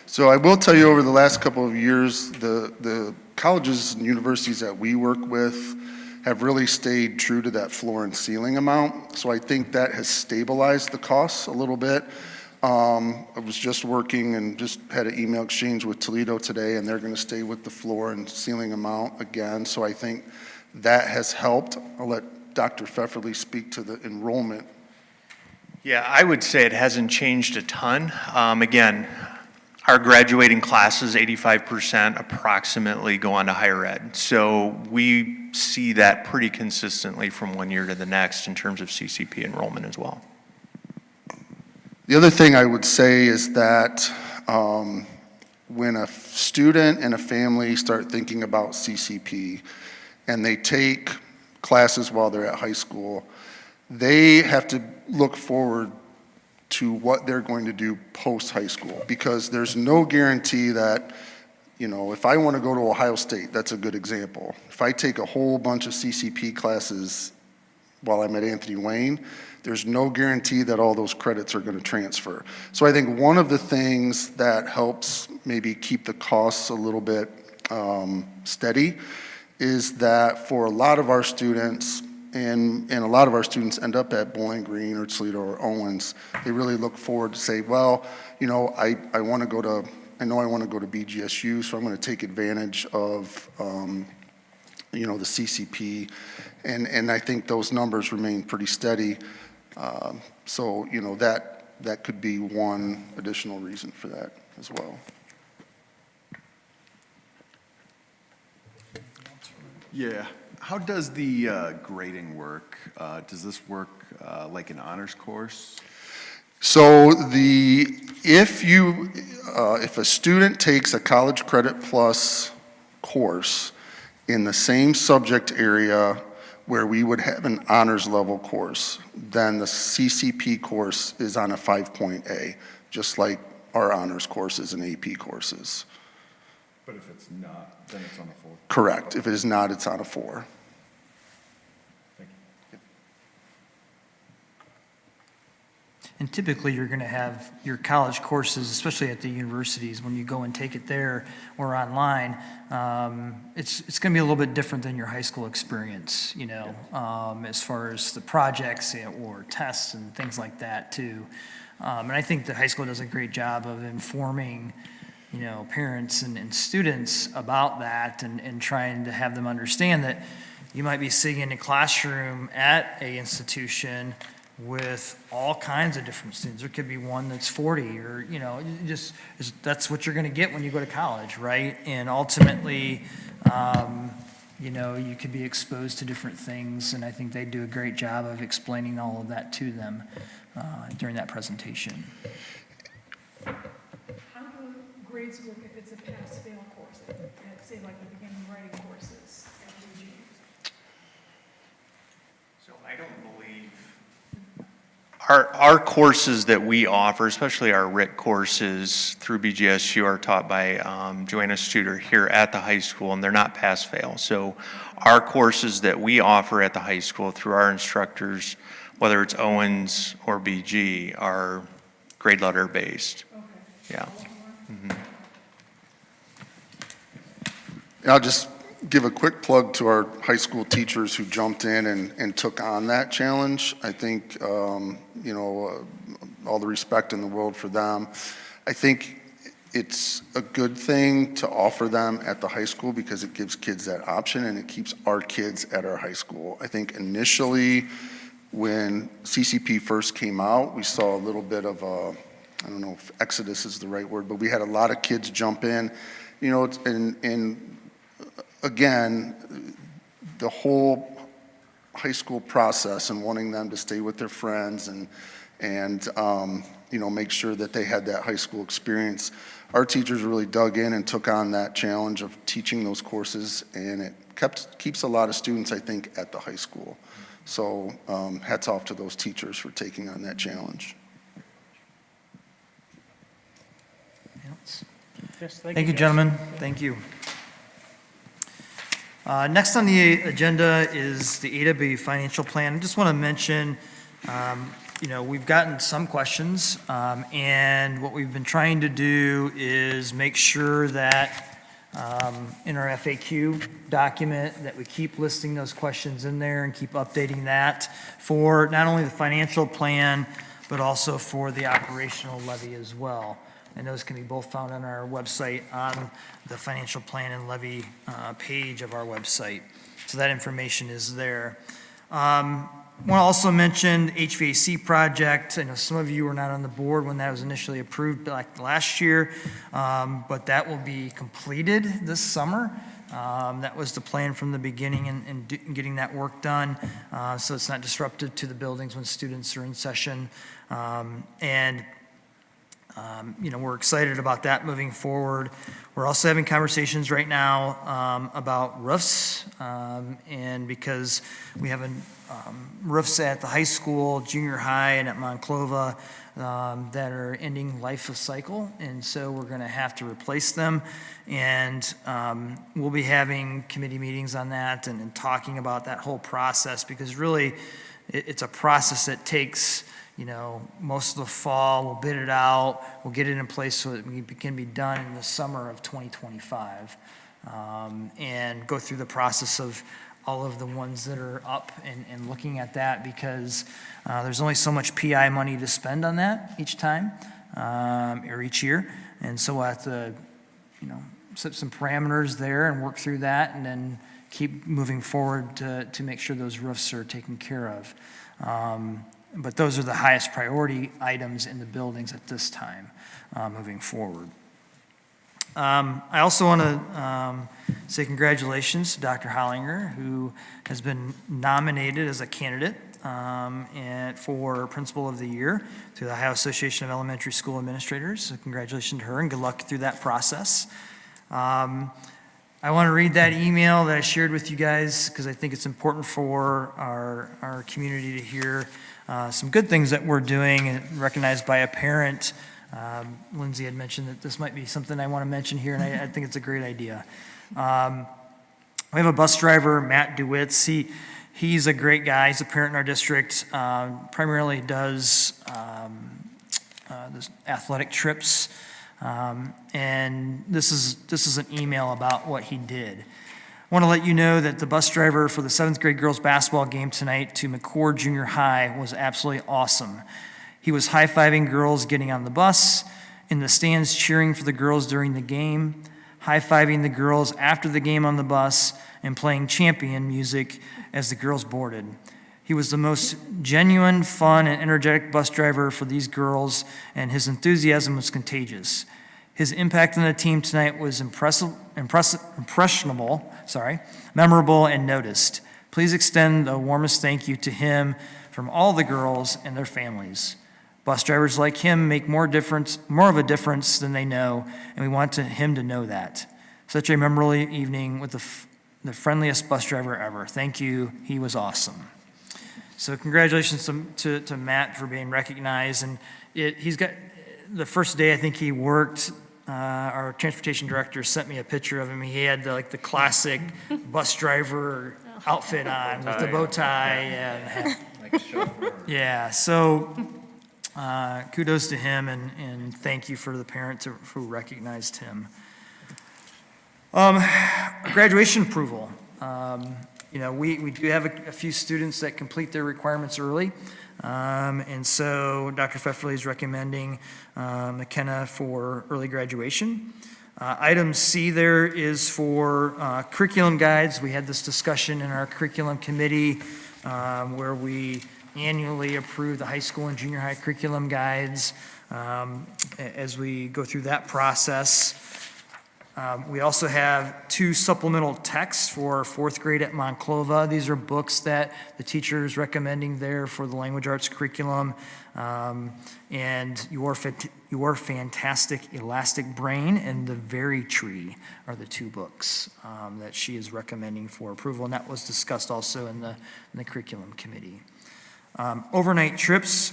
S8: So I will tell you, over the last couple of years, the colleges and universities that we work with have really stayed true to that floor and ceiling amount. So I think that has stabilized the costs a little bit. I was just working and just had an email exchange with Toledo today, and they're going to stay with the floor and ceiling amount again. So I think that has helped. I'll let Dr. Pfefferly speak to the enrollment.
S6: Yeah, I would say it hasn't changed a ton. Again, our graduating classes, 85% approximately go on to higher ed. So we see that pretty consistently from one year to the next in terms of CCP enrollment as well.
S8: The other thing I would say is that when a student and a family start thinking about CCP and they take classes while they're at high school, they have to look forward to what they're going to do post-high school, because there's no guarantee that, if I want to go to Ohio State, that's a good example. If I take a whole bunch of CCP classes while I'm at Anthony Wayne, there's no guarantee that all those credits are going to transfer. So I think one of the things that helps maybe keep the costs a little bit steady is that for a lot of our students, and a lot of our students end up at Bowling Green or Toledo or Owens, they really look forward to say, well, I want to go to, I know I want to go to BGSU, so I'm going to take advantage of, the CCP, and I think those numbers remain pretty steady. So, that could be one additional reason for that as well.
S5: Yeah. How does the grading work? Does this work like an honors course?
S8: So if a student takes a College Credit Plus course in the same subject area where we would have an honors level course, then the CCP course is on a 5.A, just like our honors courses and AP courses.
S5: But if it's not, then it's on a 4.
S8: Correct. If it is not, it's on a 4.
S5: Thank you.
S4: And typically, you're going to have your college courses, especially at the universities, when you go and take it there or online, it's going to be a little bit different than your high school experience, as far as the projects or tests and things like that, too. And I think the high school does a great job of informing parents and students about that, and trying to have them understand that you might be sitting in a classroom at a institution with all kinds of different students. There could be one that's 40, or, that's what you're going to get when you go to college, right? And ultimately, you could be exposed to different things, and I think they do a great job of explaining all of that to them during that presentation.
S9: How do grades work if it's a pass-fail course, say like the beginning writing courses at UG?
S6: So I don't believe our courses that we offer, especially our RIT courses through BGSU, are taught by Joanna Studer here at the high school, and they're not pass-fail. So our courses that we offer at the high school through our instructors, whether it's Owens or BG, are grade letter based.
S9: Okay.
S6: Yeah.
S8: And I'll just give a quick plug to our high school teachers who jumped in and took on that challenge. I think, all the respect in the world for them. I think it's a good thing to offer them at the high school because it gives kids that option, and it keeps our kids at our high school. I think initially when CCP first came out, we saw a little bit of a, I don't know if exodus is the right word, but we had a lot of kids jump in, and again, the whole high school process and wanting them to stay with their friends and make sure that they had that high school experience. Our teachers really dug in and took on that challenge of teaching those courses, and it keeps a lot of students, I think, at the high school. So hats off to those teachers for taking on that challenge.
S2: Yes,
S4: Thank you,
S2: guys.
S4: gentlemen. Thank you. Next on the agenda is the AW financial plan. I just want to mention, we've gotten some questions, and what we've been trying to do is make sure that in our FAQ document, that we keep listing those questions in there and keep updating that for not only the financial plan, but also for the operational levy as well. And those can be both found on our website on the financial plan and levy page of our website. So that information is there. Want to also mention the HVAC project. I know some of you were not on the board when that was initially approved like last year, but that will be completed this summer. That was the plan from the beginning in getting that work done, so it's not disruptive to the buildings when students are in session. We're excited about that moving forward. We're also having conversations right now about roofs, and because we have roofs at the high school, junior high, and at Monclova that are ending life of cycle, and so we're going to have to replace them. And we'll be having committee meetings on that and talking about that whole process, because really it's a process that takes most of the fall. We'll bid it out, we'll get it in place so that it can be done in the summer of 2025, and go through the process of all of the ones that are up and looking at that, because there's only so much PI money to spend on that each time, or each year. And so we'll have to, set some parameters there and work through that, and then keep moving forward to make sure those roofs are taken care of. But those are the highest priority items in the buildings at this time, moving forward. I also want to say congratulations to Dr. Hollinger, who has been nominated as a candidate for Principal of the Year through the Ohio Association of Elementary School Administrators. So congratulations to her, and good luck through that process. I want to read that email that I shared with you guys, because I think it's important for our community to hear some good things that we're doing, and recognized by a parent. Lindsay had mentioned that this might be something I want to mention here, and I think it's a great idea. We have a bus driver, Matt DeWitz. He's a great guy. He's a parent in our district. Primarily does this athletic trips. And this is an email about what he did. I want to let you know that the bus driver for the 7th grade girls basketball game tonight to McCord Junior High was absolutely awesome. He was high-fiving girls getting on the bus, in the stands cheering for the girls during the game, high-fiving the girls after the game on the bus, and playing champion music as the girls boarded. He was the most genuine, fun, and energetic bus driver for these girls, and his enthusiasm was contagious. His impact on the team tonight was impressionable, memorable, and noticed. Please extend the warmest thank you to him from all the girls and their families. Bus drivers like him make more of a difference than they know, and we want him to know that. Such a memorable evening with the friendliest bus driver ever. Thank you. He was awesome. So congratulations to Matt for being recognized. And he's got, the first day I think he worked, our transportation director sent me a picture of him. He had the classic bus driver outfit on with the bow tie. And,
S5: Like a chauffeur.
S4: yeah, so kudos to him, and thank you for the parent who recognized him. Graduation approval. We do have a few students that complete their requirements early, and so Dr. Pfefferle is recommending McKenna for early graduation. Item C there is for curriculum guides. We had this discussion in our curriculum committee where we annually approve the high school and junior high curriculum guides as we go through that process. We also have 2 supplemental texts for 4th grade at Monclova. These are books that the teacher is recommending there for the language arts curriculum. And Your Fantastic Elastic Brain and The Very Tree are the 2 books that she is recommending for approval, and that was discussed also in the curriculum committee. Overnight trips.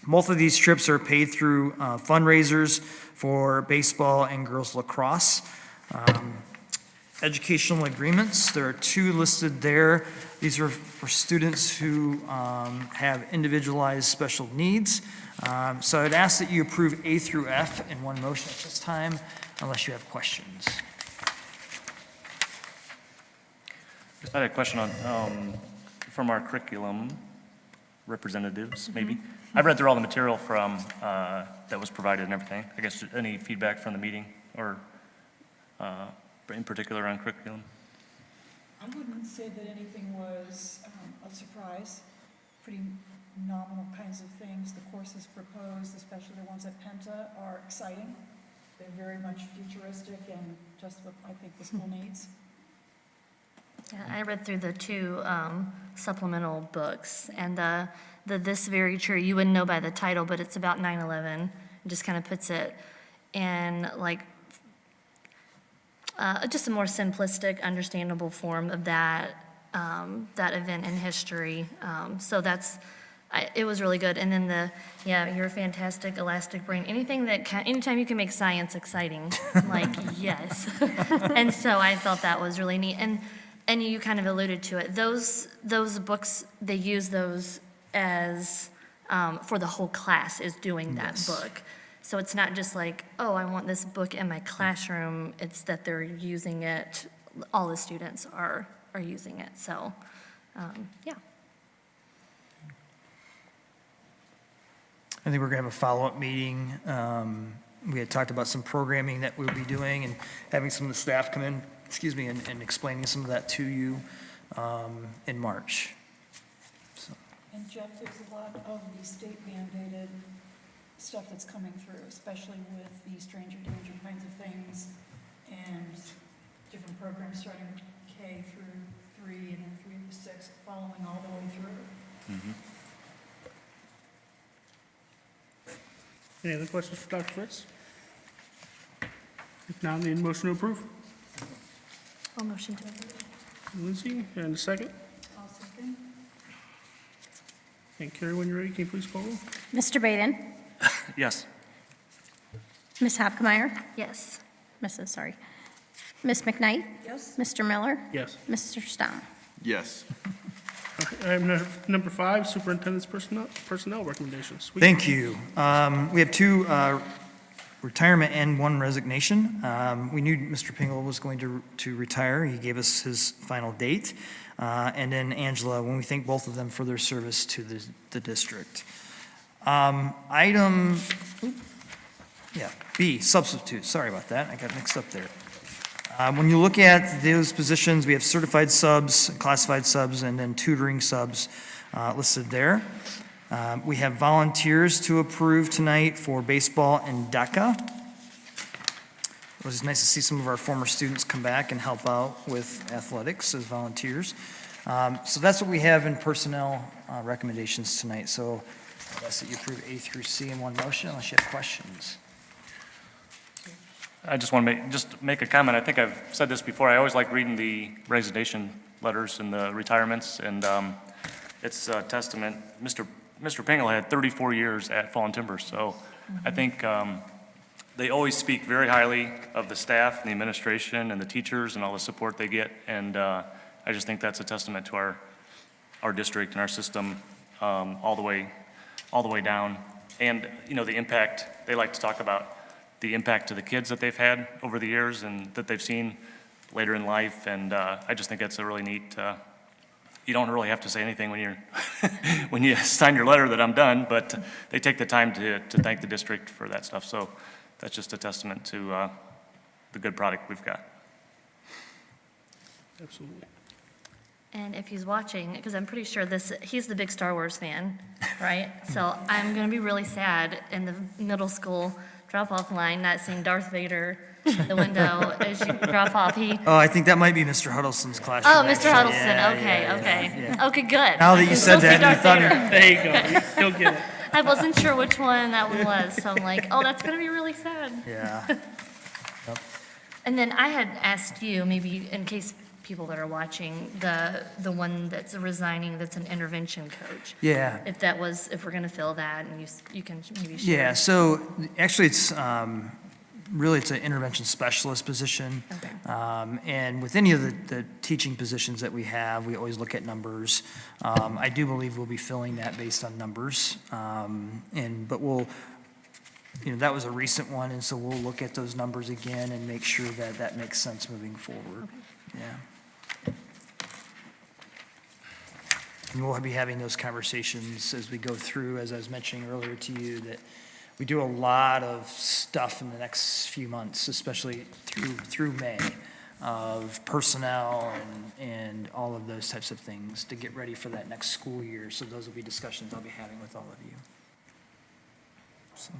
S4: Both of these trips are paid through fundraisers for baseball and girls lacrosse. Educational agreements, there are 2 listed there. These are for students who have individualized special needs. So I'd ask that you approve A through F in one motion at this time, unless you have questions.
S7: Just had a question on, from our curriculum representatives, maybe. I've read through all the material from, that was provided and everything. I guess any feedback from the meeting or in particular on curriculum?
S9: I wouldn't say that anything was a surprise. Pretty nominal kinds of things. The courses proposed, especially the ones at Penta, are exciting. They're very much futuristic and just what I think the school needs.
S10: Yeah, I read through the 2 supplemental books, and the This Very True, you wouldn't know by the title, but it's about 9/11. It just kind of puts it in like just a more simplistic, understandable form of that event in history. So it was really good. And then Your Fantastic Elastic Brain, anytime you can make science exciting, like, yes. And so I thought that was really neat. And you kind of alluded to it. Those books, they use those as, for the whole class is doing that book. So it's not just like, oh, I want this book in my classroom. It's that they're using it, all the students are using it. So, yeah.
S4: I think we're going to have a follow-up meeting. We had talked about some programming that we'll be doing and having some of the staff come in, and explaining some of that to you in March. So,
S9: And Jeff, there's a lot of the state mandated stuff that's coming through, especially with the stranger danger kinds of things and different programs starting K through 3 and then 3 to 6, following all the way through.
S2: Any other questions for Dr. Fritz? If not, need a motion to approve.
S10: I'll motion to approve.
S2: Lindsay, and a second.
S9: I'll second.
S2: And Carrie, when you're ready, can you please call roll?
S3: Mr. Baden?
S7: Yes.
S3: Ms. Hopkemeyer?
S10: Yes.
S3: Ms. McKnight?
S9: Yes?
S3: Mr. Miller?
S2: Yes.
S3: Mr. Stamm?
S5: Yes.
S2: Item number 5, superintendent's personnel recommendations.
S4: thank you. We have 2 retirement and 1 resignation. We knew Mr. Pingle was going to retire. He gave us his final date. And then Angela, when we thank both of them for their service to the district. Item B, substitute. Sorry about that. I got mixed up there. When you look at those positions, we have certified subs, classified subs, and then tutoring subs listed there. We have volunteers to approve tonight for baseball and DECA. It was nice to see some of our former students come back and help out with athletics as volunteers. So that's what we have in personnel recommendations tonight. So I ask that you approve A through C in one motion unless you have questions.
S7: I just want to make a comment. I think I've said this before. I always like reading the resignation letters and the retirements, and it's a testament. Mr. Pingle had 34 years at Fallen Timbers, so I think they always speak very highly of the staff and the administration and the teachers and all the support they get, and I just think that's a testament to our district and our system all the way down. And, you know, the impact, they like to talk about the impact to the kids that they've had over the years and that they've seen later in life, and I just think that's a really neat, you don't really have to say anything when you're, when you sign your letter that I'm done, but they take the time to thank the district for that stuff, so that's just a testament to the good product we've got.
S2: Absolutely.
S10: And if he's watching, because I'm pretty sure he's the big Star Wars fan, right? So I'm going to be really sad in the middle school drop-off line, not seeing Darth Vader in the window as you drop off.
S4: Oh, I think that might be Mr. Huddleston's classroom.
S10: Oh, Mr.
S4: actually.
S10: Huddleston,
S4: Yeah,
S10: okay,
S4: yeah,
S10: okay.
S4: yeah.
S10: Okay, good.
S4: Now that
S10: I
S4: you
S10: can
S4: said
S10: still see
S4: that, you
S10: Darth
S4: thought
S10: Vader.
S2: There you go. You'll get it.
S10: I wasn't sure which one that one was, so I'm like, oh, that's going to be really sad.
S4: Yeah.
S10: And then I had asked you, maybe in case people that are watching, the one that's resigning, that's an intervention coach.
S4: Yeah.
S10: If we're gonna fill that, and you can maybe share.
S4: Yeah, so actually it's, really it's an intervention specialist position.
S10: Okay.
S4: And with any of the teaching positions that we have, we always look at numbers. I do believe we'll be filling that based on numbers. But that was a recent one, and so we'll look at those numbers again and make sure that that makes sense moving forward. Yeah. And we'll be having those conversations as we go through, as I was mentioning earlier to you, that we do a lot of stuff in the next few months, especially through May, of personnel and all of those types of things to get ready for that next school year. So those will be discussions I'll be having with all of you. So,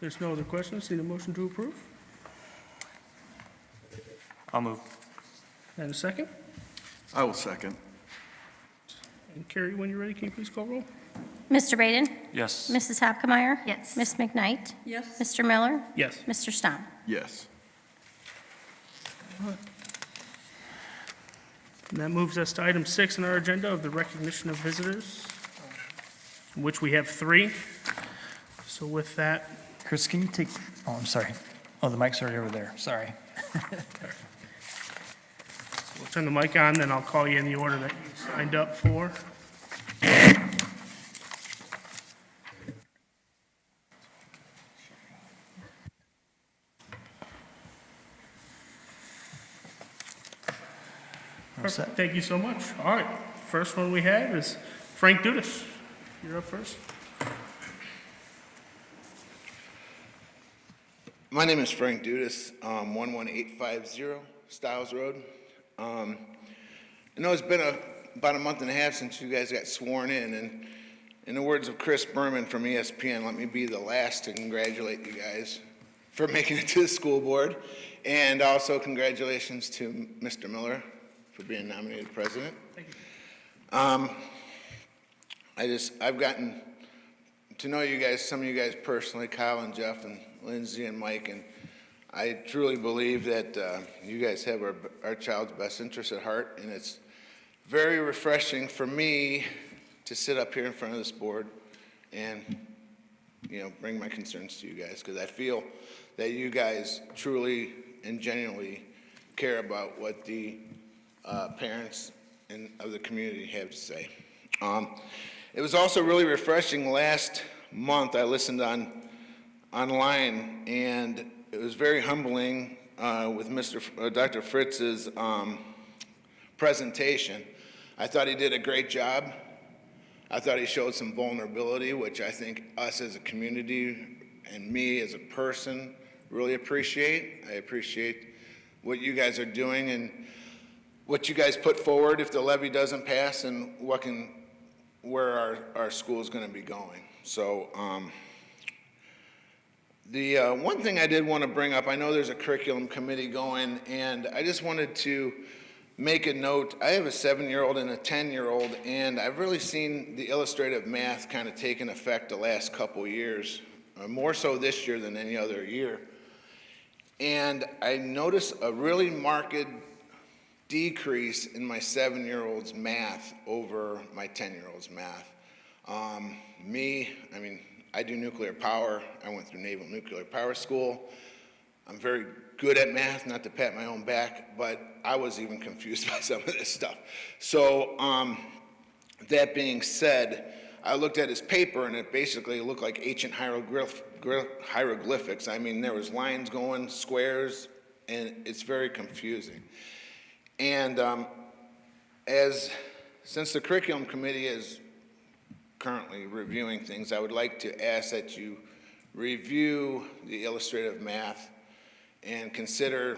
S2: There's no other questions. Need a motion to approve?
S7: I'll move.
S2: And a second?
S5: I will second.
S2: And Carrie, when you're ready, can you please call roll?
S3: Mr. Baden?
S7: Yes.
S3: Mrs. Hopkemeyer?
S10: Yes.
S3: Ms. McKnight?
S9: Yes?
S3: Mr. Miller?
S2: Yes.
S3: Mr. Stahl?
S5: Yes.
S2: And that moves us to item 6 on our agenda of the recognition of visitors, which we have 3. So with that,
S4: Chris, can you take, oh, I'm sorry. Oh, the mic's already over there. Sorry.
S2: we'll turn the mic on, then I'll call you in the order that you signed up for. Perfect. Thank you so much. All right, first one we have is Frank Dudas. You're up first.
S11: My name is Frank Dudas, 11850 Stiles Road. I know it's been about a month and a half since you guys got sworn in, and in the words of Chris Berman from ESPN, let me be the last to congratulate you guys for making it to the school board, and also congratulations to Mr. Miller for being nominated president.
S2: Thank you.
S11: I've gotten to know you guys, some of you guys personally, Kyle and Jeff and Lindsay and Mike, and I truly believe that you guys have our child's best interest at heart, and it's very refreshing for me to sit up here in front of this board and, bring my concerns to you guys, because I feel that you guys truly and genuinely care about what the parents of the community have to say. It was also really refreshing last month. I listened online, and it was very humbling with Dr. Fritz's presentation. I thought he did a great job. I thought he showed some vulnerability, which I think us as a community and me as a person really appreciate. I appreciate what you guys are doing and what you guys put forward if the levy doesn't pass, and where our school is going to be going. So the one thing I did want to bring up, I know there's a curriculum committee going, and I just wanted to make a note. I have a 7-year-old and a 10-year-old, and I've really seen the illustrative math kind of taking effect the last couple years, more so this year than any other year. And I noticed a really marked decrease in my 7-year-old's math over my 10-year-old's math. I do nuclear power. I went through Naval Nuclear Power School. I'm very good at math, not to pat my own back, but I was even confused by some of this stuff. So that being said, I looked at his paper, and it basically looked like ancient hieroglyphics. I mean, there was lines going, squares, and it's very confusing. And since the curriculum committee is currently reviewing things, I would like to ask that you review the illustrative math and consider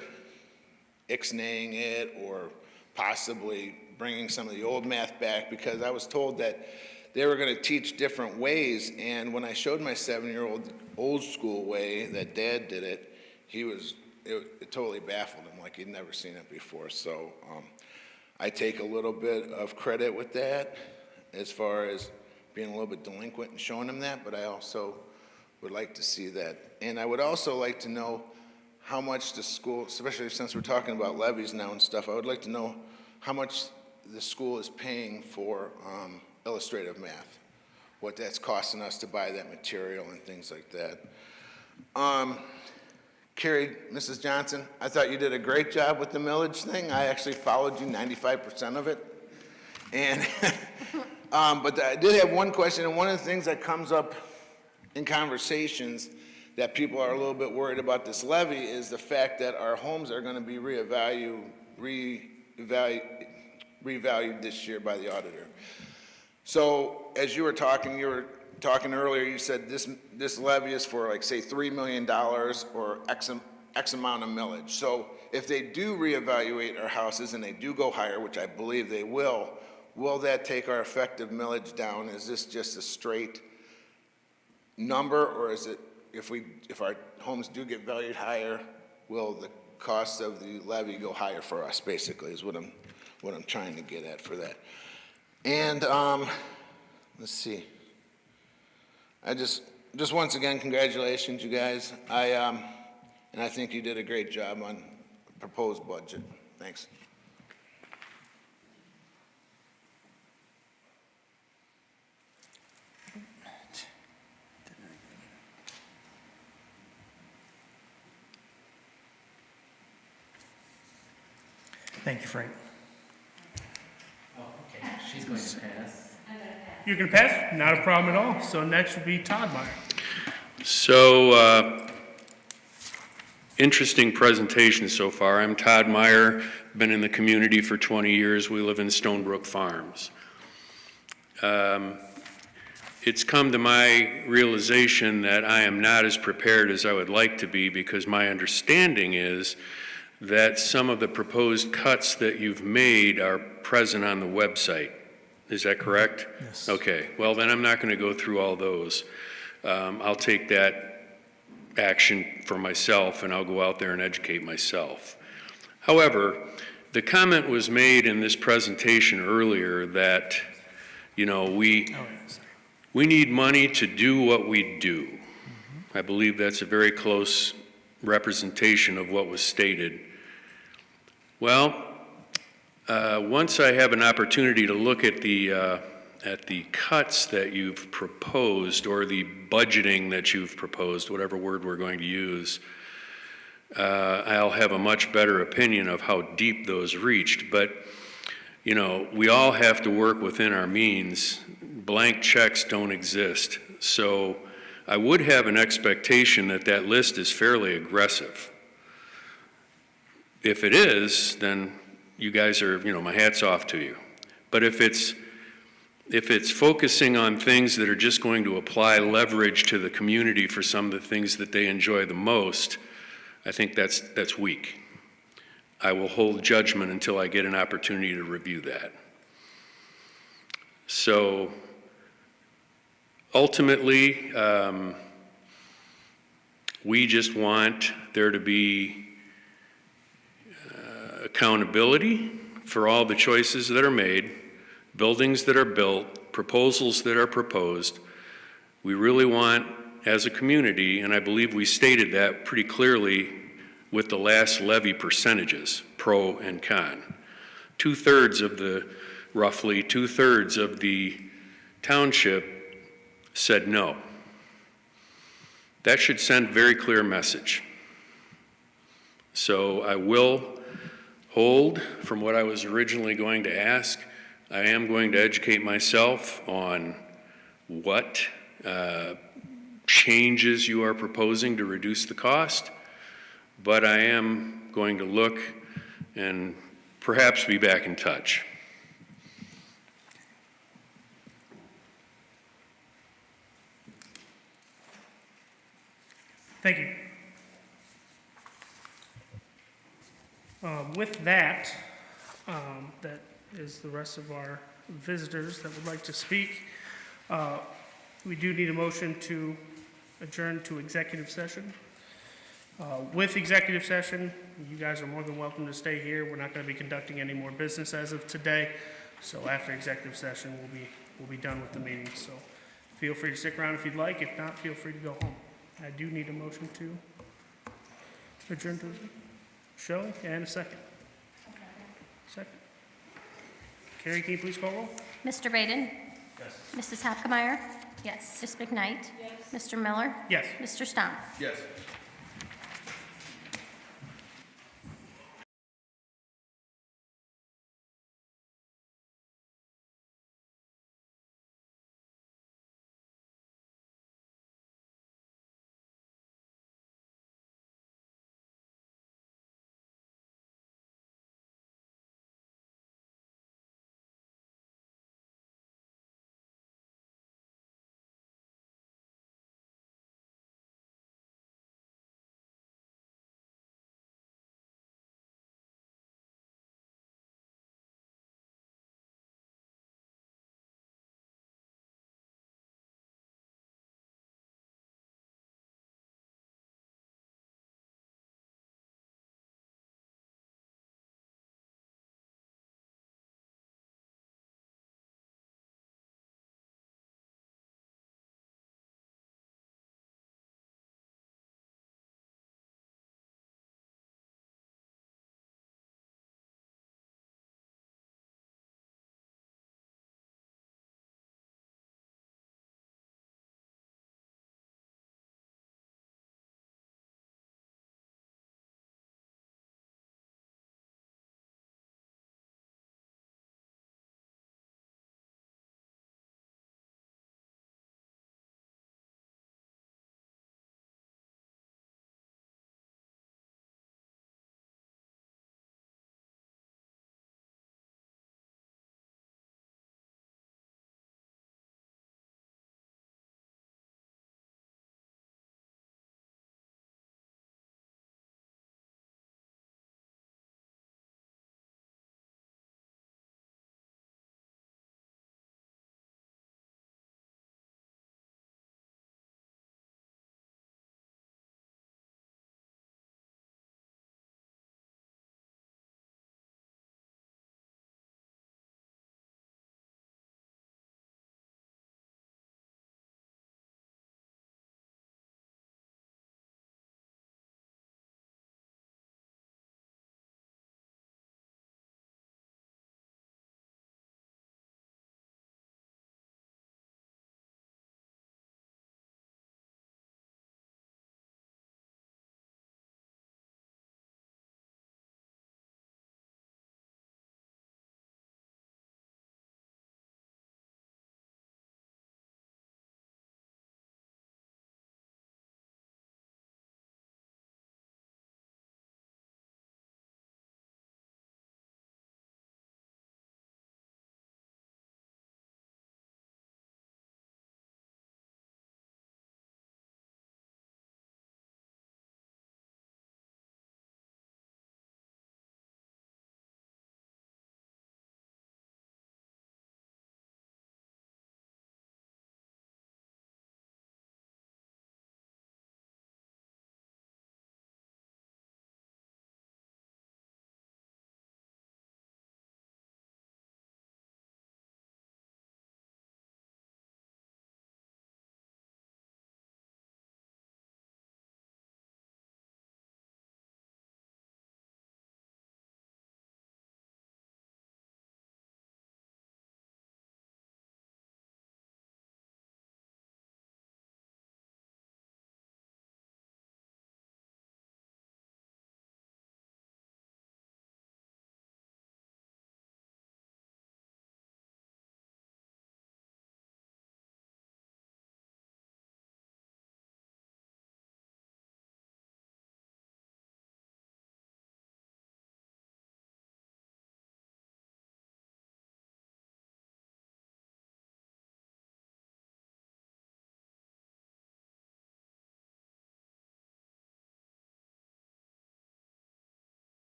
S11: ixnaying it or possibly bringing some of the old math back, because I was told that they were going to teach different ways, and when I showed my 7-year-old old school way that Dad did it, it totally baffled him, like he'd never seen it before. So I take a little bit of credit with that as far as being a little bit delinquent and showing him that, but I also would like to see that. And I would also like to know how much the school, especially since we're talking about levies now and stuff, I would like to know how much the school is paying for illustrative math, what that's costing us to buy that material and things like that. Carrie, Mrs. Johnson, I thought you did a great job with the millage thing. I actually followed you 95% of it. And, but I did have one question, and one of the things that comes up in conversations that people are a little bit worried about this levy is the fact that our homes are going to be revalued this year by the auditor. So as you were talking earlier, you said this levy is for, like, say, $3 million or X amount of millage. So if they do reevaluate our houses and they do go higher, which I believe they will that take our effective millage down? Is this just a straight number, or is it, if our homes do get valued higher, will the cost of the levy go higher for us, basically, is what I'm trying to get at for that. And let's see. I just once again, congratulations, you guys. And I think you did a great job on the proposed budget. Thanks.
S4: Thank you, Frank.
S12: She's going to pass.
S2: You can pass, not a problem at all. So next would be Todd Meyer.
S13: So, interesting presentation so far. I'm Todd Meyer, been in the community for 20 years. We live in Stonebrook Farms. It's come to my realization that I am not as prepared as I would like to be, because my understanding is that some of the proposed cuts that you've made are present on the website. Is that correct?
S4: Yes.
S13: Okay, well then I'm not going to go through all those. I'll take that action for myself, and I'll go out there and educate myself. However, the comment was made in this presentation earlier that, you know, we need money to do what we do. I believe that's a very close representation of what was stated. Well, once I have an opportunity to look at the cuts that you've proposed, or the budgeting that you've proposed, whatever word we're going to use, I'll have a much better opinion of how deep those reached. But, you know, we all have to work within our means. Blank checks don't exist. So I would have an expectation that that list is fairly aggressive. If it is, then you guys are, you know, my hat's off to you. But if it's focusing on things that are just going to apply leverage to the community for some of the things that they enjoy the most, I think that's weak. I will hold judgment until I get an opportunity to review that. So ultimately, we just want there to be accountability for all the choices that are made, buildings that are built, proposals that are proposed. We really want, as a community, and I believe we stated that pretty clearly with the last levy percentages, pro and con. Roughly two-thirds of the township said no. That should send a very clear message. So I will hold from what I was originally going to ask. I am going to educate myself on what changes you are proposing to reduce the cost, but I am going to look and perhaps be back in touch.
S2: Thank you. With that, that is the rest of our visitors that would like to speak. We do need a motion to adjourn to executive session. With executive session, you guys are more than welcome to stay here. We're not going to be conducting any more business as of today. So after executive session, we'll be done with the meeting. So feel free to stick around if you'd like. If not, feel free to go home. I do need a motion to adjourn to Shelley, and a second. Second. Carrie, can you please call roll?
S3: Mr. Baden? Yes. Mrs. Hapkemeyer? Yes. Ms. McKnight? Yes. Mr. Miller?
S2: Yes.
S3: Mr. Stomp?
S5: Yes.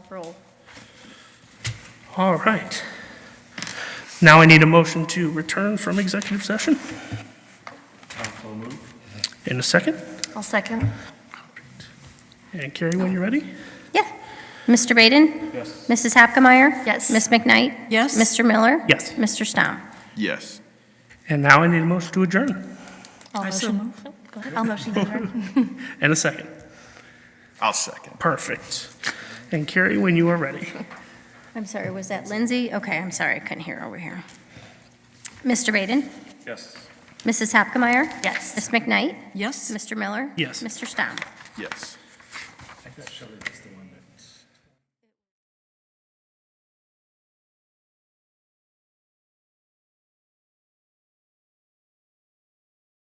S10: Roll.
S2: All right. Now I need a motion to return from executive session. In a second.
S10: I'll second.
S2: And Carrie, when you're ready?
S3: Yeah. Mr. Baden?
S7: Yes.
S3: Mrs. Hapkemeyer?
S10: Yes.
S3: Ms. McKnight?
S9: Yes?
S3: Mr. Miller?
S2: Yes.
S3: Mr. Stom?
S5: Yes.
S2: And now I need a motion to adjourn.
S10: I'll
S9: I so
S10: motion. Oh, go ahead. I'll motion to adjourn.
S2: In a second.
S5: I'll second.
S2: Perfect. And Carrie, when you are ready.
S3: I'm sorry, was that Lindsay? Okay, I'm sorry, I couldn't hear over here. Mr. Baden?
S7: Yes.
S3: Mrs. Hapkemeyer?
S10: Yes.
S3: Ms. McKnight?
S9: Yes?
S3: Mr. Miller?
S2: Yes.
S3: Mr. Stom?
S5: Yes.